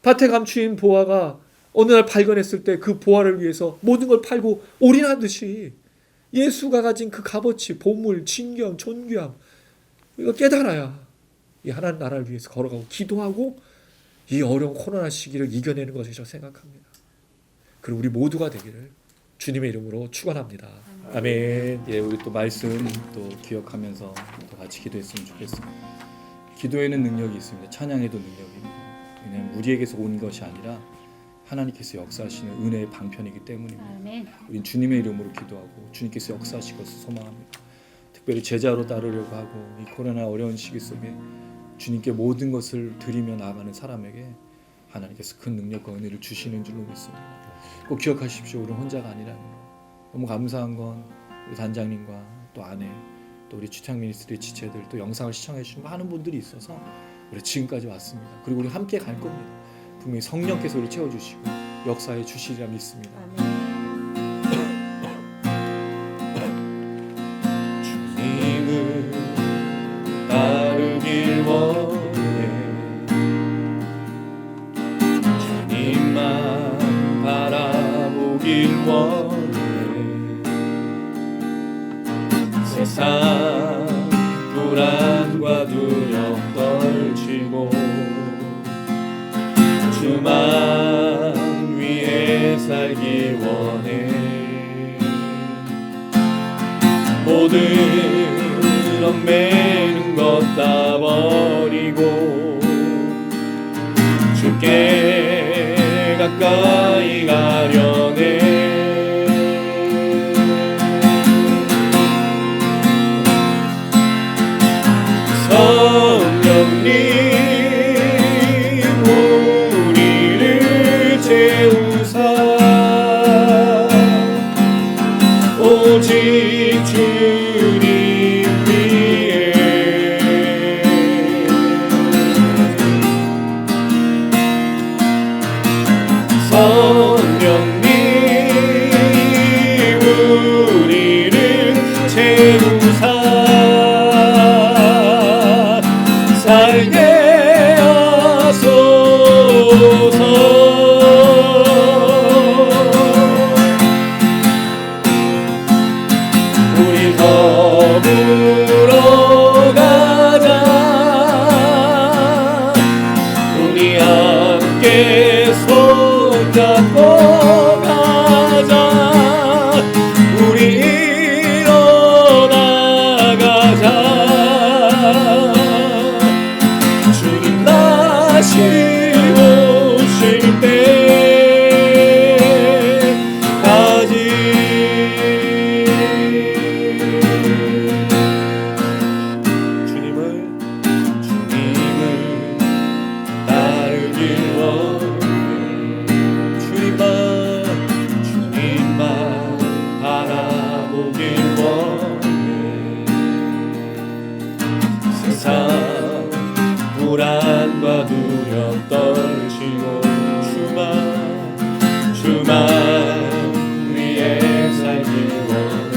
밭에 감추인 보화가 어느 날 발견했을 때 그 보화를 위해서 모든 걸 팔고 올인하듯이 예수가 가진 그 값어치, 보물, 진귀함, 존귀함 이거 깨달아야 이 하나님 나라를 위해서 걸어가고 기도하고 이 어려운 코로나 시기를 이겨내는 것이라고 생각합니다. 그리고 우리 모두가 되기를 주님의 이름으로 축원합니다. 아멘. 예, 우리 또 말씀 또 기억하면서 또 같이 기도했으면 좋겠습니다. 기도에는 능력이 있습니다. 찬양에도 능력이 있습니다. 왜냐하면 우리에게서 온 것이 아니라 하나님께서 역사하시는 은혜의 방편이기 때문입니다. 아멘. 우린 주님의 이름으로 기도하고 주님께서 역사하실 것을 소망합니다. 특별히 제자로 따르려고 하고 이 코로나 어려운 시기 속에 주님께 모든 것을 드리며 나아가는 사람에게 하나님께서 큰 능력과 은혜를 주시는 줄로 믿습니다. 꼭 기억하십시오. 우리는 혼자가 아니라는 거. 너무 감사한 건 우리 단장님과 또 아내 또 우리 추창 미니스트리 지체들 또 영상을 시청해 주신 많은 분들이 있어서 우리 지금까지 왔습니다. 그리고 우리 함께 갈 겁니다. 분명히 성령께서 우리를 채워주시고 역사해 주시리라 믿습니다. 주님을 따르길 원해 주님만 바라보길 원해 세상 불안과 두려움 떨치고 주만 위해 살기 원해 모든 얽매는 것 다 버리고 주께 가까이 가려네 오직 주님 위에 성령님 우리를 채우사 살게 하소서. 우리 더불어 가자. 우리 함께 손잡고 가자. 우리 일어나 가자. 주님 다시 오실 때까지 주님을 따르길 원해. 주님만 바라보길 원해. 세상 불안과 두려움 떨치고 주만 위에 살길 원해.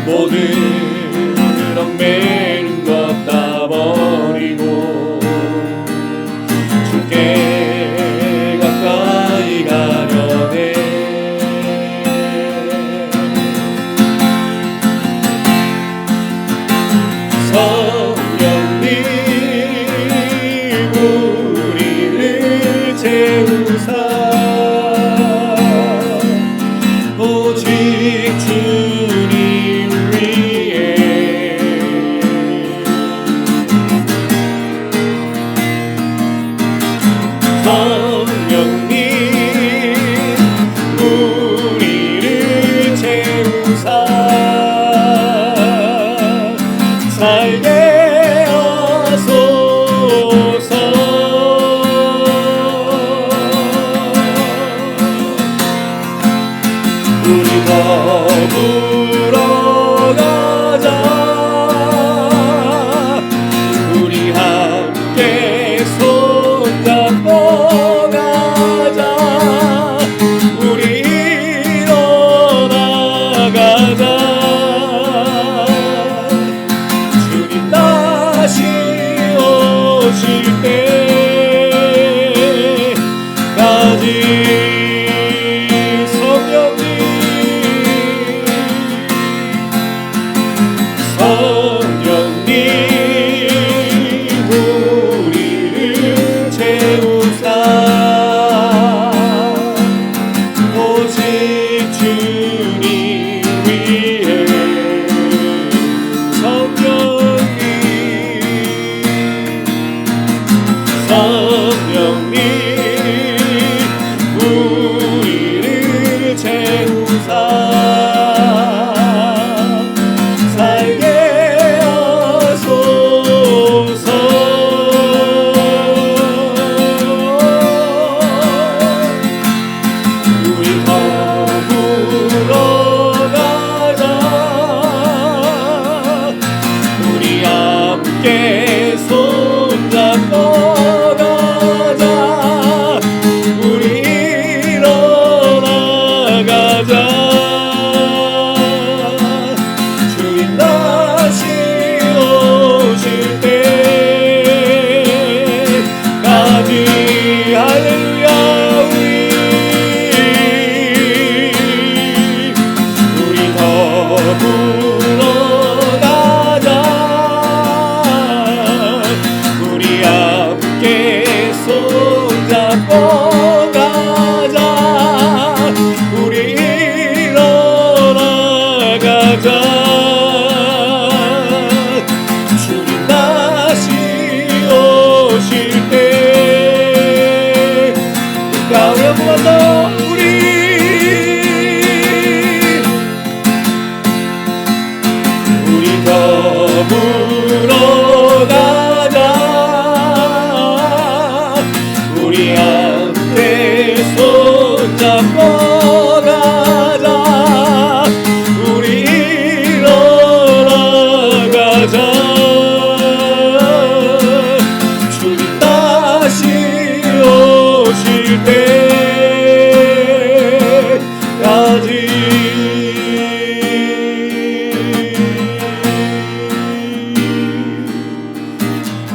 모든 얽매는 것 다 버리고 주께 가까이 가려네. 성령님 우리를 채우사 오직 주님 위에 성령님 우리를 채우사 살게 하소서. 우리 더불어 가자. 우리 함께 손잡고 가자. 우리 일어나 가자. 주님 다시 오실 때까지 성령님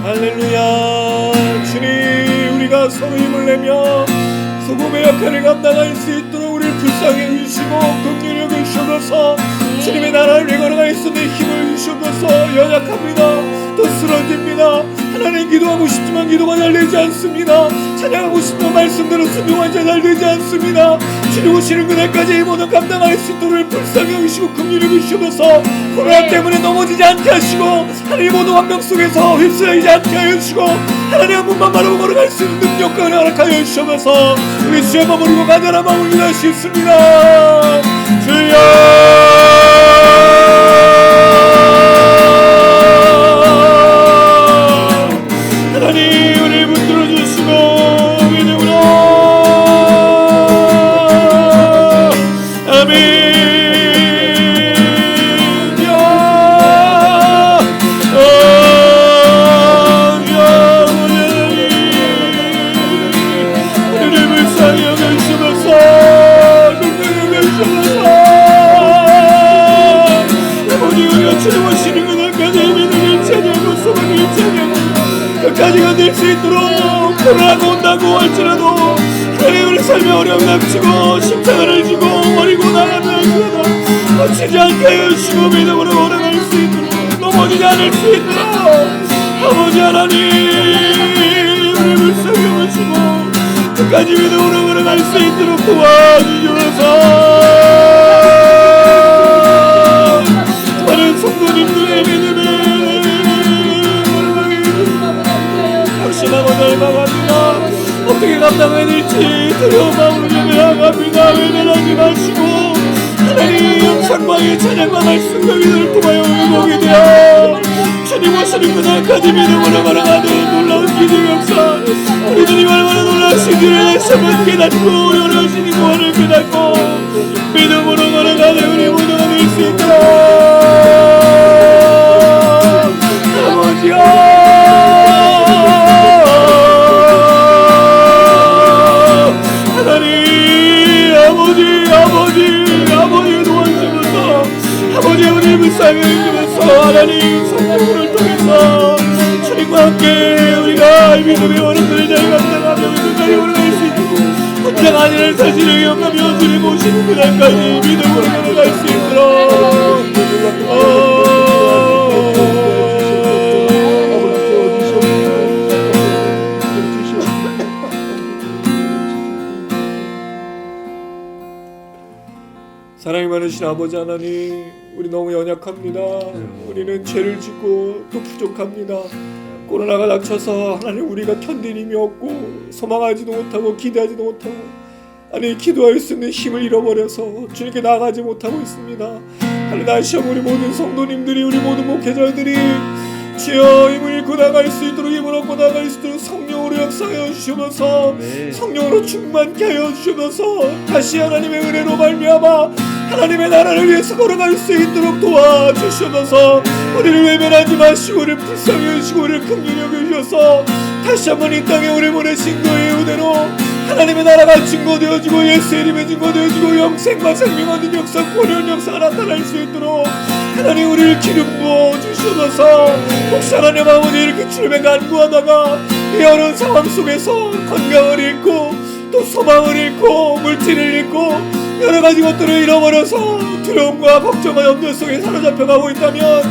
할렐루야. 주님, 우리가 서로 힘을 내며 소금의 역할을 감당할 수 있도록 우리를 불쌍히 여기시고 긍휼히 여기시옵소서. 주님의 나라를 위해 걸어갈 수 있는 힘을 주시옵소서. 연약합니다. 또 쓰러집니다. 하나님, 기도하고 싶지만 기도가 잘 되지 않습니다. 찬양하고 싶지만 말씀대로 순종하지 잘 되지 않습니다. 주님 오시는 그날까지 이 모든 감당할 수 있도록 불쌍히 여기시고 긍휼히 여기시옵소서. 코로나 때문에 넘어지지 않게 하시고 하나님 모든 환경 속에서 휩쓸리지 않게 하여 주시고 하나님 한 분만 바라보 걸어갈 수 있는 능력과 은혜를 허락하여 주시옵소서. 우리 주의 마음으로 간절한 마음을 위하여 싶습니다. 하나님, 우리 붙들어 주시고 믿음으로 아멘. 우리를 불쌍히 여기시옵소서. 아버지, 우리가 주님 오시는 그날까지 믿음을 찬양하고 소망을 찬양하고 끝까지 견딜 수 있도록 코로나가 온다고 할지라도 하나님, 우리 삶에 어려움 닥치고 십자가를 지고 버리고 나가는 할지라도 놓치지 않게 하여 주시고 믿음으로 걸어갈 수 있도록 넘어지지 않을 수 있도록 아버지 하나님, 우리 불쌍히 여기시고 끝까지 믿음으로 걸어갈 수 있도록 도와주셔서 많은 성도님들의 믿음에 확신하고 절망합니다. 어떻게 감당해야 될지 두려운 마음으로 예배합니다. 외면하지 마시고 하나님, 영상방의 찬양과 말씀과 믿음을 통하여 회복이 되어 주님 오시는 그날까지 믿음으로 걸어가는 놀라운 기적 역사, 우리들이 얼마나 놀라신 줄을 다시 한번 깨닫고 어려우신 구원을 깨닫고 믿음으로 걸어가는 우리 모두가 될 수 있도록 아버지여, 아버지 도와주셔서 아버지 우리 불쌍히 여기셔서 하나님 성령을 통해서 주님과 함께 우리가 믿음의 어른들을 잘 감당하며 끝까지 올라갈 수 있도록 혼자가 아니라는 사실을 기억하며 주님 오시는 그날까지 믿음으로 걸어갈 수 있도록 사랑이 많으신 아버지 하나님, 우리 너무 연약합니다. 우리는 죄를 짓고 또 부족합니다. 코로나가 닥쳐서 하나님, 우리가 견딜 힘이 없고 소망하지도 못하고 기대하지도 못하고 아니 기도할 수 있는 힘을 잃어버려서 주님께 나아가지 못하고 있습니다. 하나님, 다시 한번 우리 모든 성도님들이, 우리 모든 목회자들이 주여 힘을 잃고 나갈 수 있도록, 힘을 얻고 나갈 수 있도록 성령으로 역사하여 주시옵소서. 성령으로 충만케 하여 주시옵소서. 다시 하나님의 은혜로 말미암아 하나님의 나라를 위해서 걸어갈 수 있도록 도와주시옵소서. 우리를 외면하지 마시고 우리를 불쌍히 여기시고 우리를 긍휼히 여기셔서 다시 한번 이 땅에 우리 보내신 그의 은혜로 하나님의 나라가 증거되어지고 예수의 이름이 증거되어지고 영생과 생명 얻는 역사, 권위한 역사가 나타날 수 있도록 하나님, 우리를 기름 부어 주시옵소서. 혹시 하나님 아버지 이렇게 주님의 간구하다가 이 어려운 상황 속에서 건강을 잃고 또 소망을 잃고 물질을 잃고 여러 가지 것들을 잃어버려서 두려움과 걱정과 염려 속에 사로잡혀가고 있다면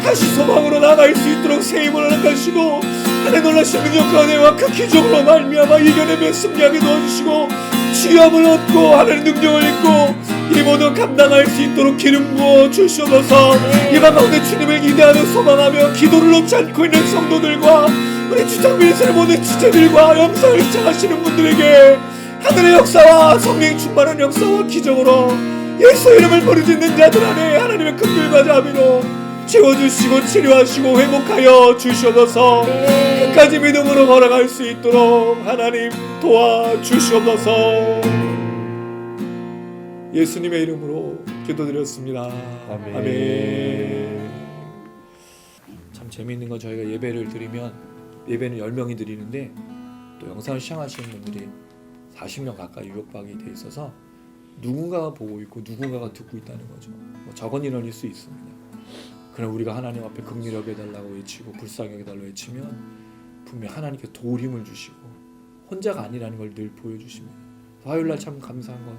다시 소망으로 나갈 수 있도록 새 힘을 허락하시고 하나님 놀라신 능력과 은혜와 그 기적으로 말미암아 이겨내며 승리하게 도와주시고 지혜함을 얻고 하나님 능력을 입고 이 모든 감당할 수 있도록 기름 부어 주시옵소서. 이 밤 가운데 주님을 기대하며 소망하며 기도를 놓지 않고 있는 성도들과 우리 주장민들의 모든 지체들과 영상을 시청하시는 분들에게 하늘의 역사와 성령의 충만한 역사와 기적으로 예수 이름을 부르짖는 자들 안에 하나님의 긍휼과 자비로 채워주시고 치료하시고 회복하여 주시옵소서. 끝까지 믿음으로 걸어갈 수 있도록 하나님 도와주시옵소서. 예수님의 이름으로 기도드렸습니다. 아멘. 참 재미있는 건 저희가 예배를 드리면 예배는 10명이 드리는데 또 영상을 시청하시는 분들이 40명 가까이 유혹박이 돼 있어서 누군가가 보고 있고 누군가가 듣고 있다는 거죠. 저건 일어날 수 있습니다. 그러나 우리가 하나님 앞에 긍휼히 여겨달라고 외치고 불쌍히 여겨달라고 외치면 분명 하나님께 도울 힘을 주시고 혼자가 아니라는 걸 늘 보여주십니다. 화요일날 참 감사한 건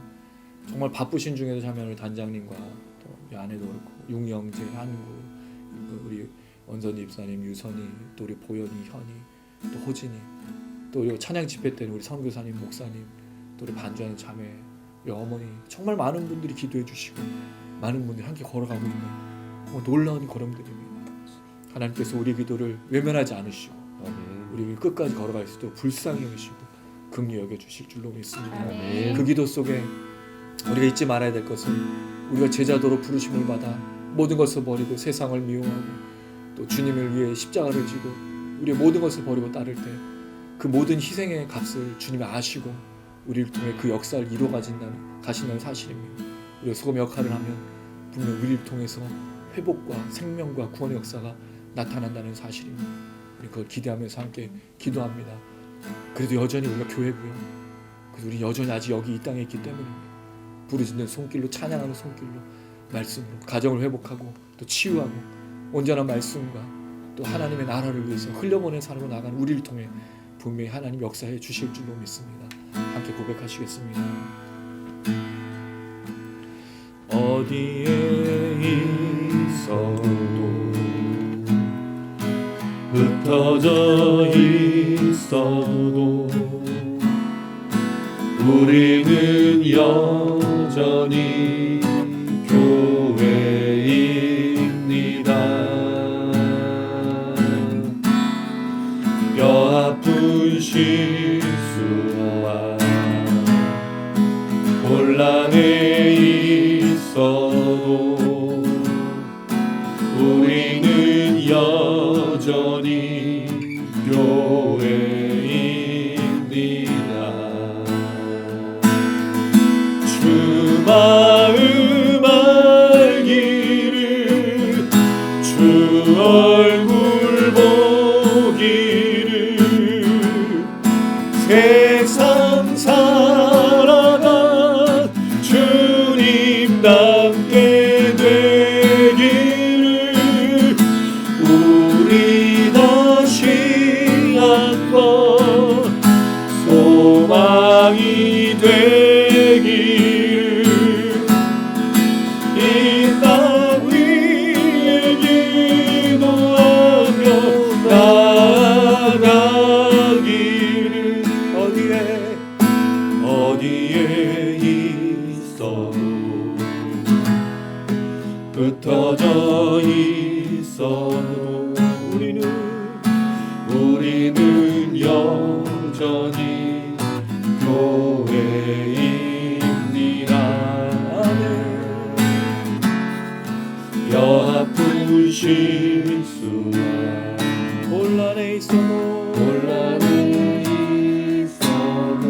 정말 바쁘신 중에도 참 우리 단장님과 또 아내도 그렇고 용영재, 한구, 우리 원선이 입사님, 유선이, 또 우리 보현이, 현이, 또 호진이, 또 우리 찬양 집회 때는 우리 선교사님, 목사님, 또 우리 반주하는 자매, 우리 어머니 정말 많은 분들이 기도해 주시고 많은 분들이 함께 걸어가고 있는 놀라운 걸음들입니다. 하나님께서 우리 기도를 외면하지 않으시고 우리 끝까지 걸어갈 수 있도록 불쌍히 여기시고 긍휼히 여겨주실 줄로 믿습니다. 아멘. 그 기도 속에 우리가 잊지 말아야 될 것은 우리가 제자도로 부르심을 받아 모든 것을 버리고 세상을 미워하고 또 주님을 위해 십자가를 지고 우리의 모든 것을 버리고 따를 때 그 모든 희생의 값을 주님이 아시고 우리를 통해 그 역사를 이루어 가신다는 사실입니다. 우리가 소금 역할을 하면 분명 우리를 통해서 회복과 생명과 구원의 역사가 나타난다는 사실입니다. 우리 그걸 기대하면서 함께 기도합니다. 그래도 여전히 우리가 교회고요. 그래서 우리 여전히 아직 여기 이 땅에 있기 때문입니다. 부르짖는 손길로 찬양하는 손길로 말씀으로 가정을 회복하고 또 치유하고 온전한 말씀과 또 하나님의 나라를 위해서 흘려보낸 삶으로 나가는 우리를 통해 분명히 하나님 역사해 주실 줄로 믿습니다. 함께 고백하시겠습니다. 어디에 있어도 흩어져 있어도 우리는 여전히 교회입니다. 뼈아픈 실수와 혼란에 있어도 우리는 여전히 교회입니다. 주 마음 알기를 주 얼굴 보기를 세상 살아가 주님 닮게 되기를 우리 다시 한번 소망이 되기를 이 땅 위에 기도하며 나아가기를 어디에 있어도 흩어져 있어도 우리는 여전히 교회입니다. 뼈아픈 실수와 혼란에 있어도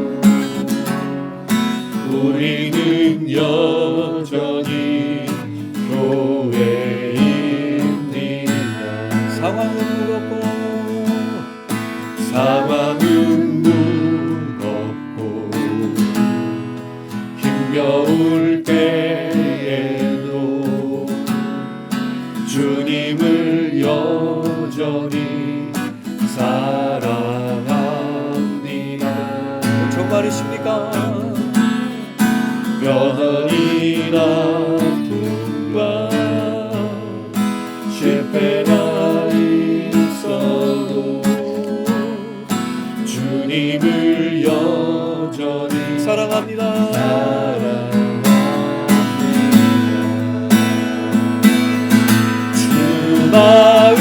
우리는 여전히 교회입니다. 상황은 무겁고 힘겨울 때에도 주님을 여전히 사랑합니다. 정말이십니까? 뼈저린 아픔과 실패가 있어도 주님을 여전히 사랑합니다. 주 마음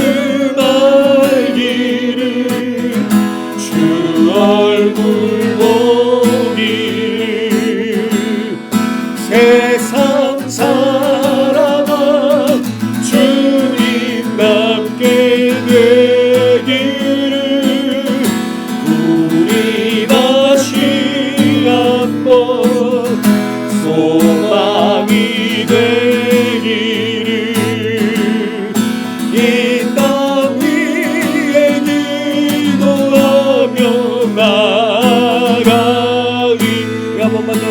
알기를 주 얼굴 보기를 세상 살아가 주님 닮게 되기를 우리 다시 한번 소망이 되기를 이 땅 위에 기도하며 나아가기. 한 번만 더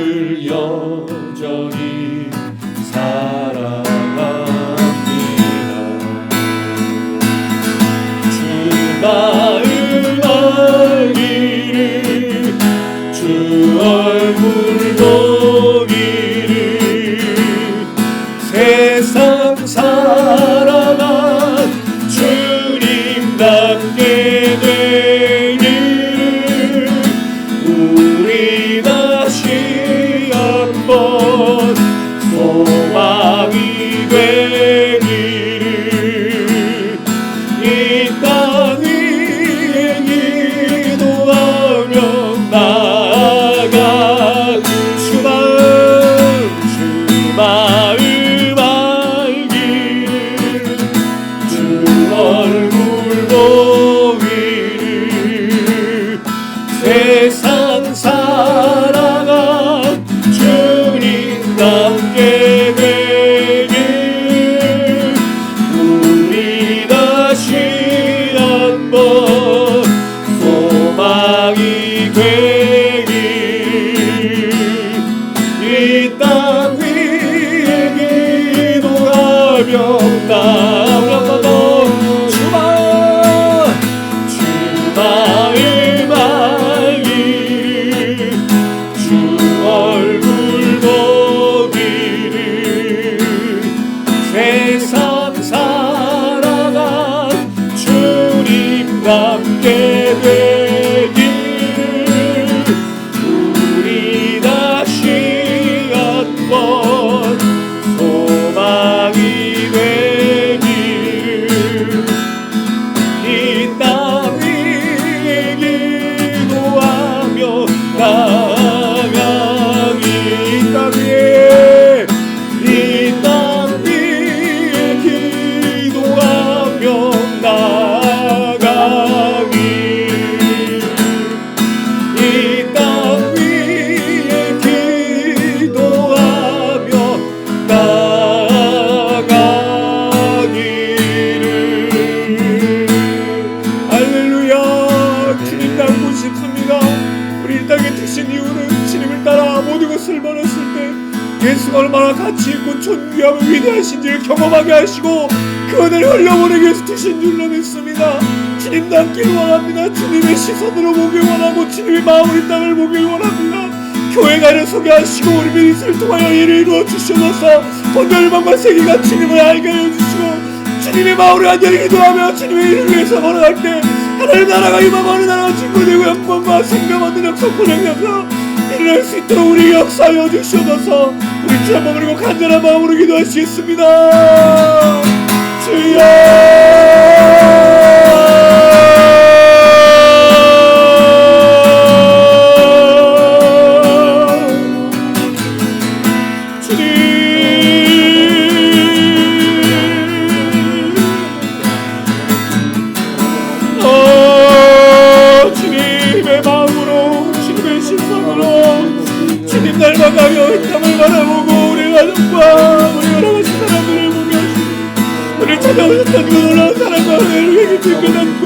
주를 여전히 사랑합니다. 주 마음 알기를 주 얼굴 보기를 세상 살아가 주님 닮게 되기를 우리 다시 한번 소망이 되기를 이 땅 위에 기도하며 나아가 주 마음 알기를 주 얼굴 보기를 세상 살아가 주님 닮게 되길 우리 다시 한번 소망이 되길 이 땅 위에 기도하며 나아가 주 마음 알기를 주 얼굴 보기를 세상 살아가 주님 닮게 되길 우리 다시 한번 소망이 되길 이 땅 위에 기도하며 나아가기 이 땅 위에 기도하며 나아가기 이 땅 위에 기도하며 나아가기를 할렐루야. 주님 닮고 싶습니다. 우리 이 땅에 드신 이유는 주님을 따라 모든 것을 버렸을 때 예수가 얼마나 가치 있고 존귀하고 위대하신지를 경험하게 하시고 그 은혜를 흘려보내기 위해서 드신 줄로 믿습니다. 주님 닮기를 원합니다. 주님의 시선으로 보길 원하고 주님의 마음으로 이 땅을 보길 원합니다. 교회가를 소개하시고 우리 미니스를 통하여 일을 이루어 주셔서 온 열방과 세계가 주님을 알게 하여 주시고 주님의 마음으로 간절히 기도하며 주님의 일을 위해서 걸어갈 때 하나님 나라가 임하고 나라가 증거되고 영광과 생명 얻는 역사 권능 역사 일어날 수 있도록 우리 역사하여 주시옵소서. 우리 주 한번 그리고 간절한 마음으로 기도하시겠습니다. 주님의 마음으로 주님의 시선으로 주님 닮아가며 이 땅을 바라보고 우리 가족과 우리 여러 가지 사람들을 보게 하시고 우리를 찾아오셨던 그 놀라운 사랑과 은혜를 깊이 깨닫고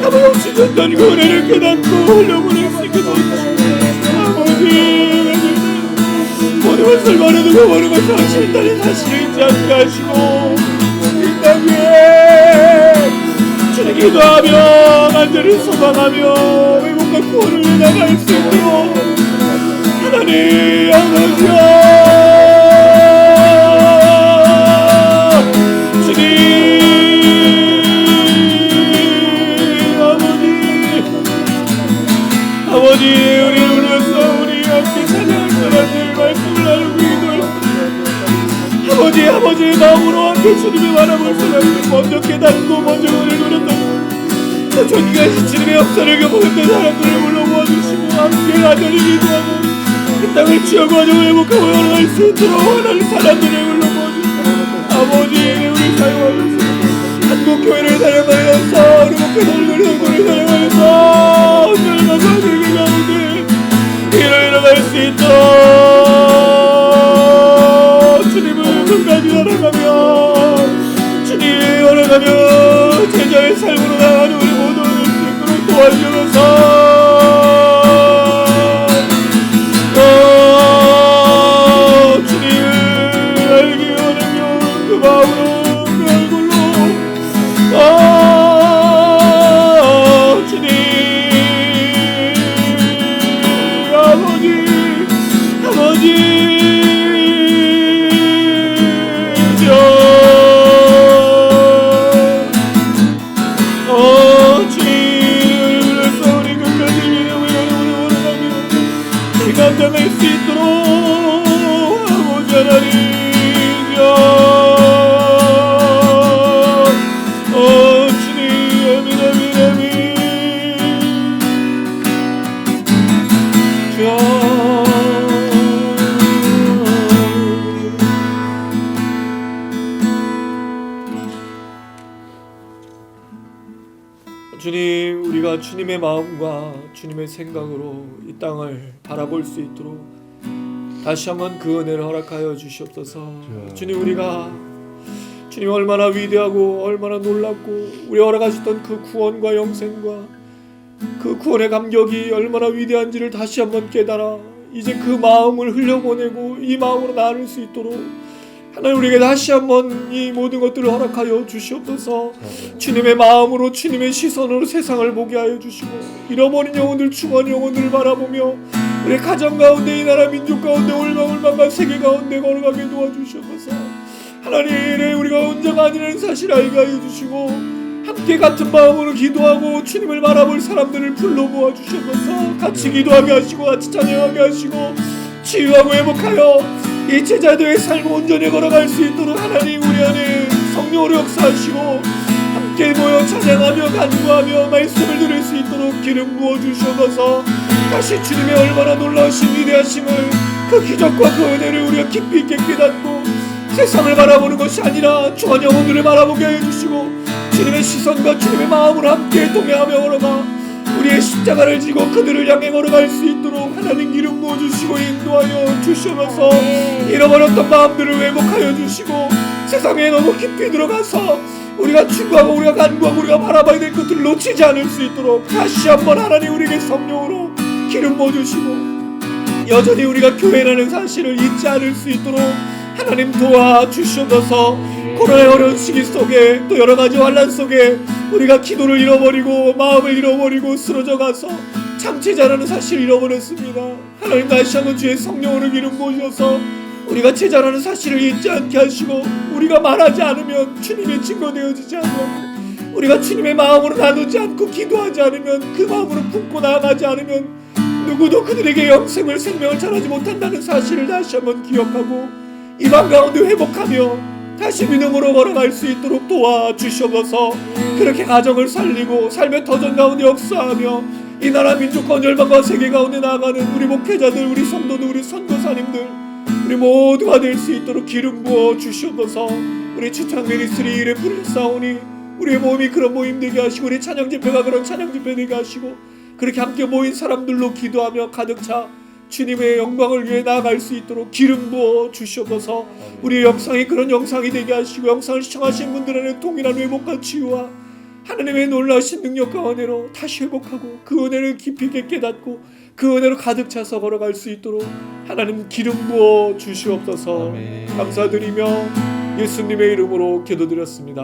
아버지 주셨던 그 은혜를 깨닫고 흘려보낼 수 있게 도와주시고 아버지 모든 것을 버려두고 모든 것을 하시는 딸이 사실을 잊지 않게 하시고 이 땅에 주님 기도하며 간절히 소망하며 회복과 구원을 나갈 수 있도록 하나님 아버지여 주님 아버지 우리를 불러서 우리 함께 찬양할 사람들 말씀을 나누고 기도했습니다. 아버지의 마음으로 함께 주님을 바라볼 사람들 먼저 깨닫고 먼저 은혜를 누렸던 또 존귀하신 주님의 역사를 경험했던 사람들을 불러 모아주시고 함께 간절히 기도하고 이 땅을 취하고 가정을 회복하고 열어갈 수 있도록 하나님 사람들을 불러 모아주시고 아버지 우리 사용하면서 한국교회를 사용하여서 우리 목회자를 사용하여서 온전한 세계 가운데 일을 일어날 수 있도록 주님을 끝까지 살아가며 주님이 걸어가며 제자의 삶으로 나가는 우리 모두를 수 있도록 도와주셔서 감당할 수 있도록 아버지 하나님 주님 아멘 주님, 우리가 주님의 마음과 주님의 생각으로 이 땅을 바라볼 수 있도록 다시 한번 그 은혜를 허락하여 주시옵소서. 주님, 우리가 주님 얼마나 위대하고 얼마나 놀랍고 우리 허락하셨던 그 구원과 영생과 그 구원의 감격이 얼마나 위대한지를 다시 한번 깨달아 이제 그 마음을 흘려보내고 이 마음으로 나눌 수 있도록 하나님 우리에게 다시 한번 이 모든 것들을 허락하여 주시옵소서. 주님의 마음으로 주님의 시선으로 세상을 보게 하여 주시고 잃어버린 영혼들 충원 영혼들을 바라보며 우리 가정 가운데 이 나라 민족 가운데 올망올망과 세계 가운데 걸어가게 도와주시옵소서. 하나님 우리가 혼자가 아니라는 사실을 알게 하여 주시고 함께 같은 마음으로 기도하고 주님을 바라볼 사람들을 불러 모아 주시옵소서. 같이 기도하게 하시고 같이 찬양하게 하시고 치유하고 회복하여 이 제자들의 삶을 온전히 걸어갈 수 있도록 하나님 우리 안에 성령으로 역사하시고 함께 모여 찬양하며 간구하며 말씀을 들을 수 있도록 기름 부어주셔서 다시 주님의 얼마나 놀라우신 위대하심을 그 기적과 그 은혜를 우리가 깊이 있게 깨닫고 세상을 바라보는 것이 아니라 주한 영혼들을 바라보게 해주시고 주님의 시선과 주님의 마음으로 함께 동행하며 걸어가 우리의 십자가를 지고 그들을 향해 걸어갈 수 있도록 하나님 기름 부어주시고 인도하여 주시옵소서. 잃어버렸던 마음들을 회복하여 주시고 세상에 너무 깊이 들어가서 우리가 추구하고 우리가 간구하고 우리가 바라봐야 될 것들을 놓치지 않을 수 있도록 다시 한번 하나님 우리에게 성령으로 기름 부어주시고 여전히 우리가 교회라는 사실을 잊지 않을 수 있도록 하나님 도와주시옵소서. 코로나의 어려운 시기 속에 또 여러가지 환난 속에 우리가 기도를 잃어버리고 마음을 잃어버리고 쓰러져가서 참제자라는 사실을 잃어버렸습니다. 하나님 다시 한번 주의 성령으로 기름 부으셔서 우리가 제자라는 사실을 잊지 않게 하시고 우리가 말하지 않으면 주님의 증거 되어지지 않으면 우리가 주님의 마음으로 나누지 않고 기도하지 않으면 그 마음으로 품고 나아가지 않으면 누구도 그들에게 영생을 생명을 전하지 못한다는 사실을 다시 한번 기억하고 이방 가운데 회복하며 다시 믿음으로 걸어갈 수 있도록 도와주시옵소서. 그렇게 가정을 살리고 삶의 터전 가운데 역사하며 이 나라 민족 건설망과 세계 가운데 나아가는 우리 목회자들 우리 성도들 우리 선교사님들 우리 모두가 될 수 있도록 기름 부어 주시옵소서. 우리 추창 미니스트리 일에 불을 쌓으니 우리의 모임이 그런 모임 되게 하시고 우리 찬양 집회가 그런 찬양 집회 되게 하시고 그렇게 함께 모인 사람들로 기도하며 가득 차 주님의 영광을 위해 나아갈 수 있도록 기름 부어 주시옵소서. 우리의 영상이 그런 영상이 되게 하시고 영상을 시청하신 분들에게 동일한 회복과 치유와 하나님의 놀라우신 능력과 은혜로 다시 회복하고 그 은혜를 깊이 있게 깨닫고 그 은혜로 가득 차서 걸어갈 수 있도록 하나님 기름 부어 주시옵소서. 아멘. 감사드리며 예수님의 이름으로 기도드렸습니다.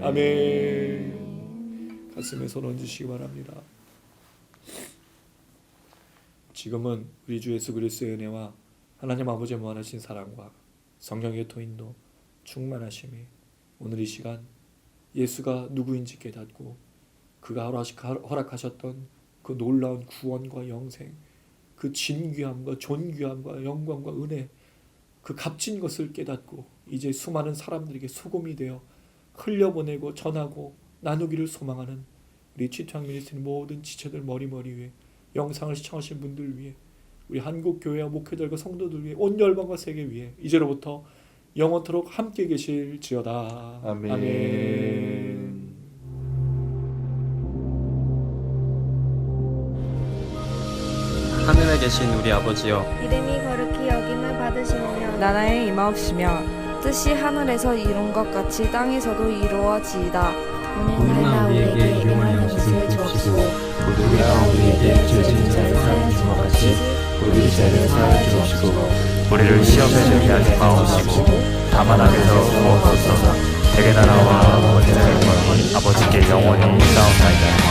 아멘. 아멘. 가슴에 손 얹으시기 바랍니다. 지금은 우리 주 예수 그리스도의 은혜와 하나님 아버지의 무한하신 사랑과 성령의 도인도 충만하심이 오늘 이 시간 예수가 누구인지 깨닫고 그가 허락하셨던 그 놀라운 구원과 영생 그 진귀함과 존귀함과 영광과 은혜 그 값진 것을 깨닫고 이제 수많은 사람들에게 소금이 되어 흘려보내고 전하고 나누기를 소망하는 우리 치투학 미니스트리 모든 지체들 머리머리 위에 영상을 시청하신 분들 위해 우리 한국교회와 목회자들과 성도들 위해 온 열방과 세계 위해 이제로부터 영원토록 함께 계실지어다. 아멘. 아멘. 하늘에 계신 우리 아버지여 이름이 거룩히 여김을 받으시며 나라에 임하옵시며 뜻이 하늘에서 이룬 것 같이 땅에서도 이루어지이다. 오늘날 우리에게 일용할 것을 주옵시고 우리가 우리에게 죄진 자를 사하여 준 것 같이 우리 죄를 사하여 주옵시고 우리를 시험에 들게 하지 마옵시고 다만 악에서 구하옵소서. 대개 나라와 권세와 아버지께 영원히 싸움나이다.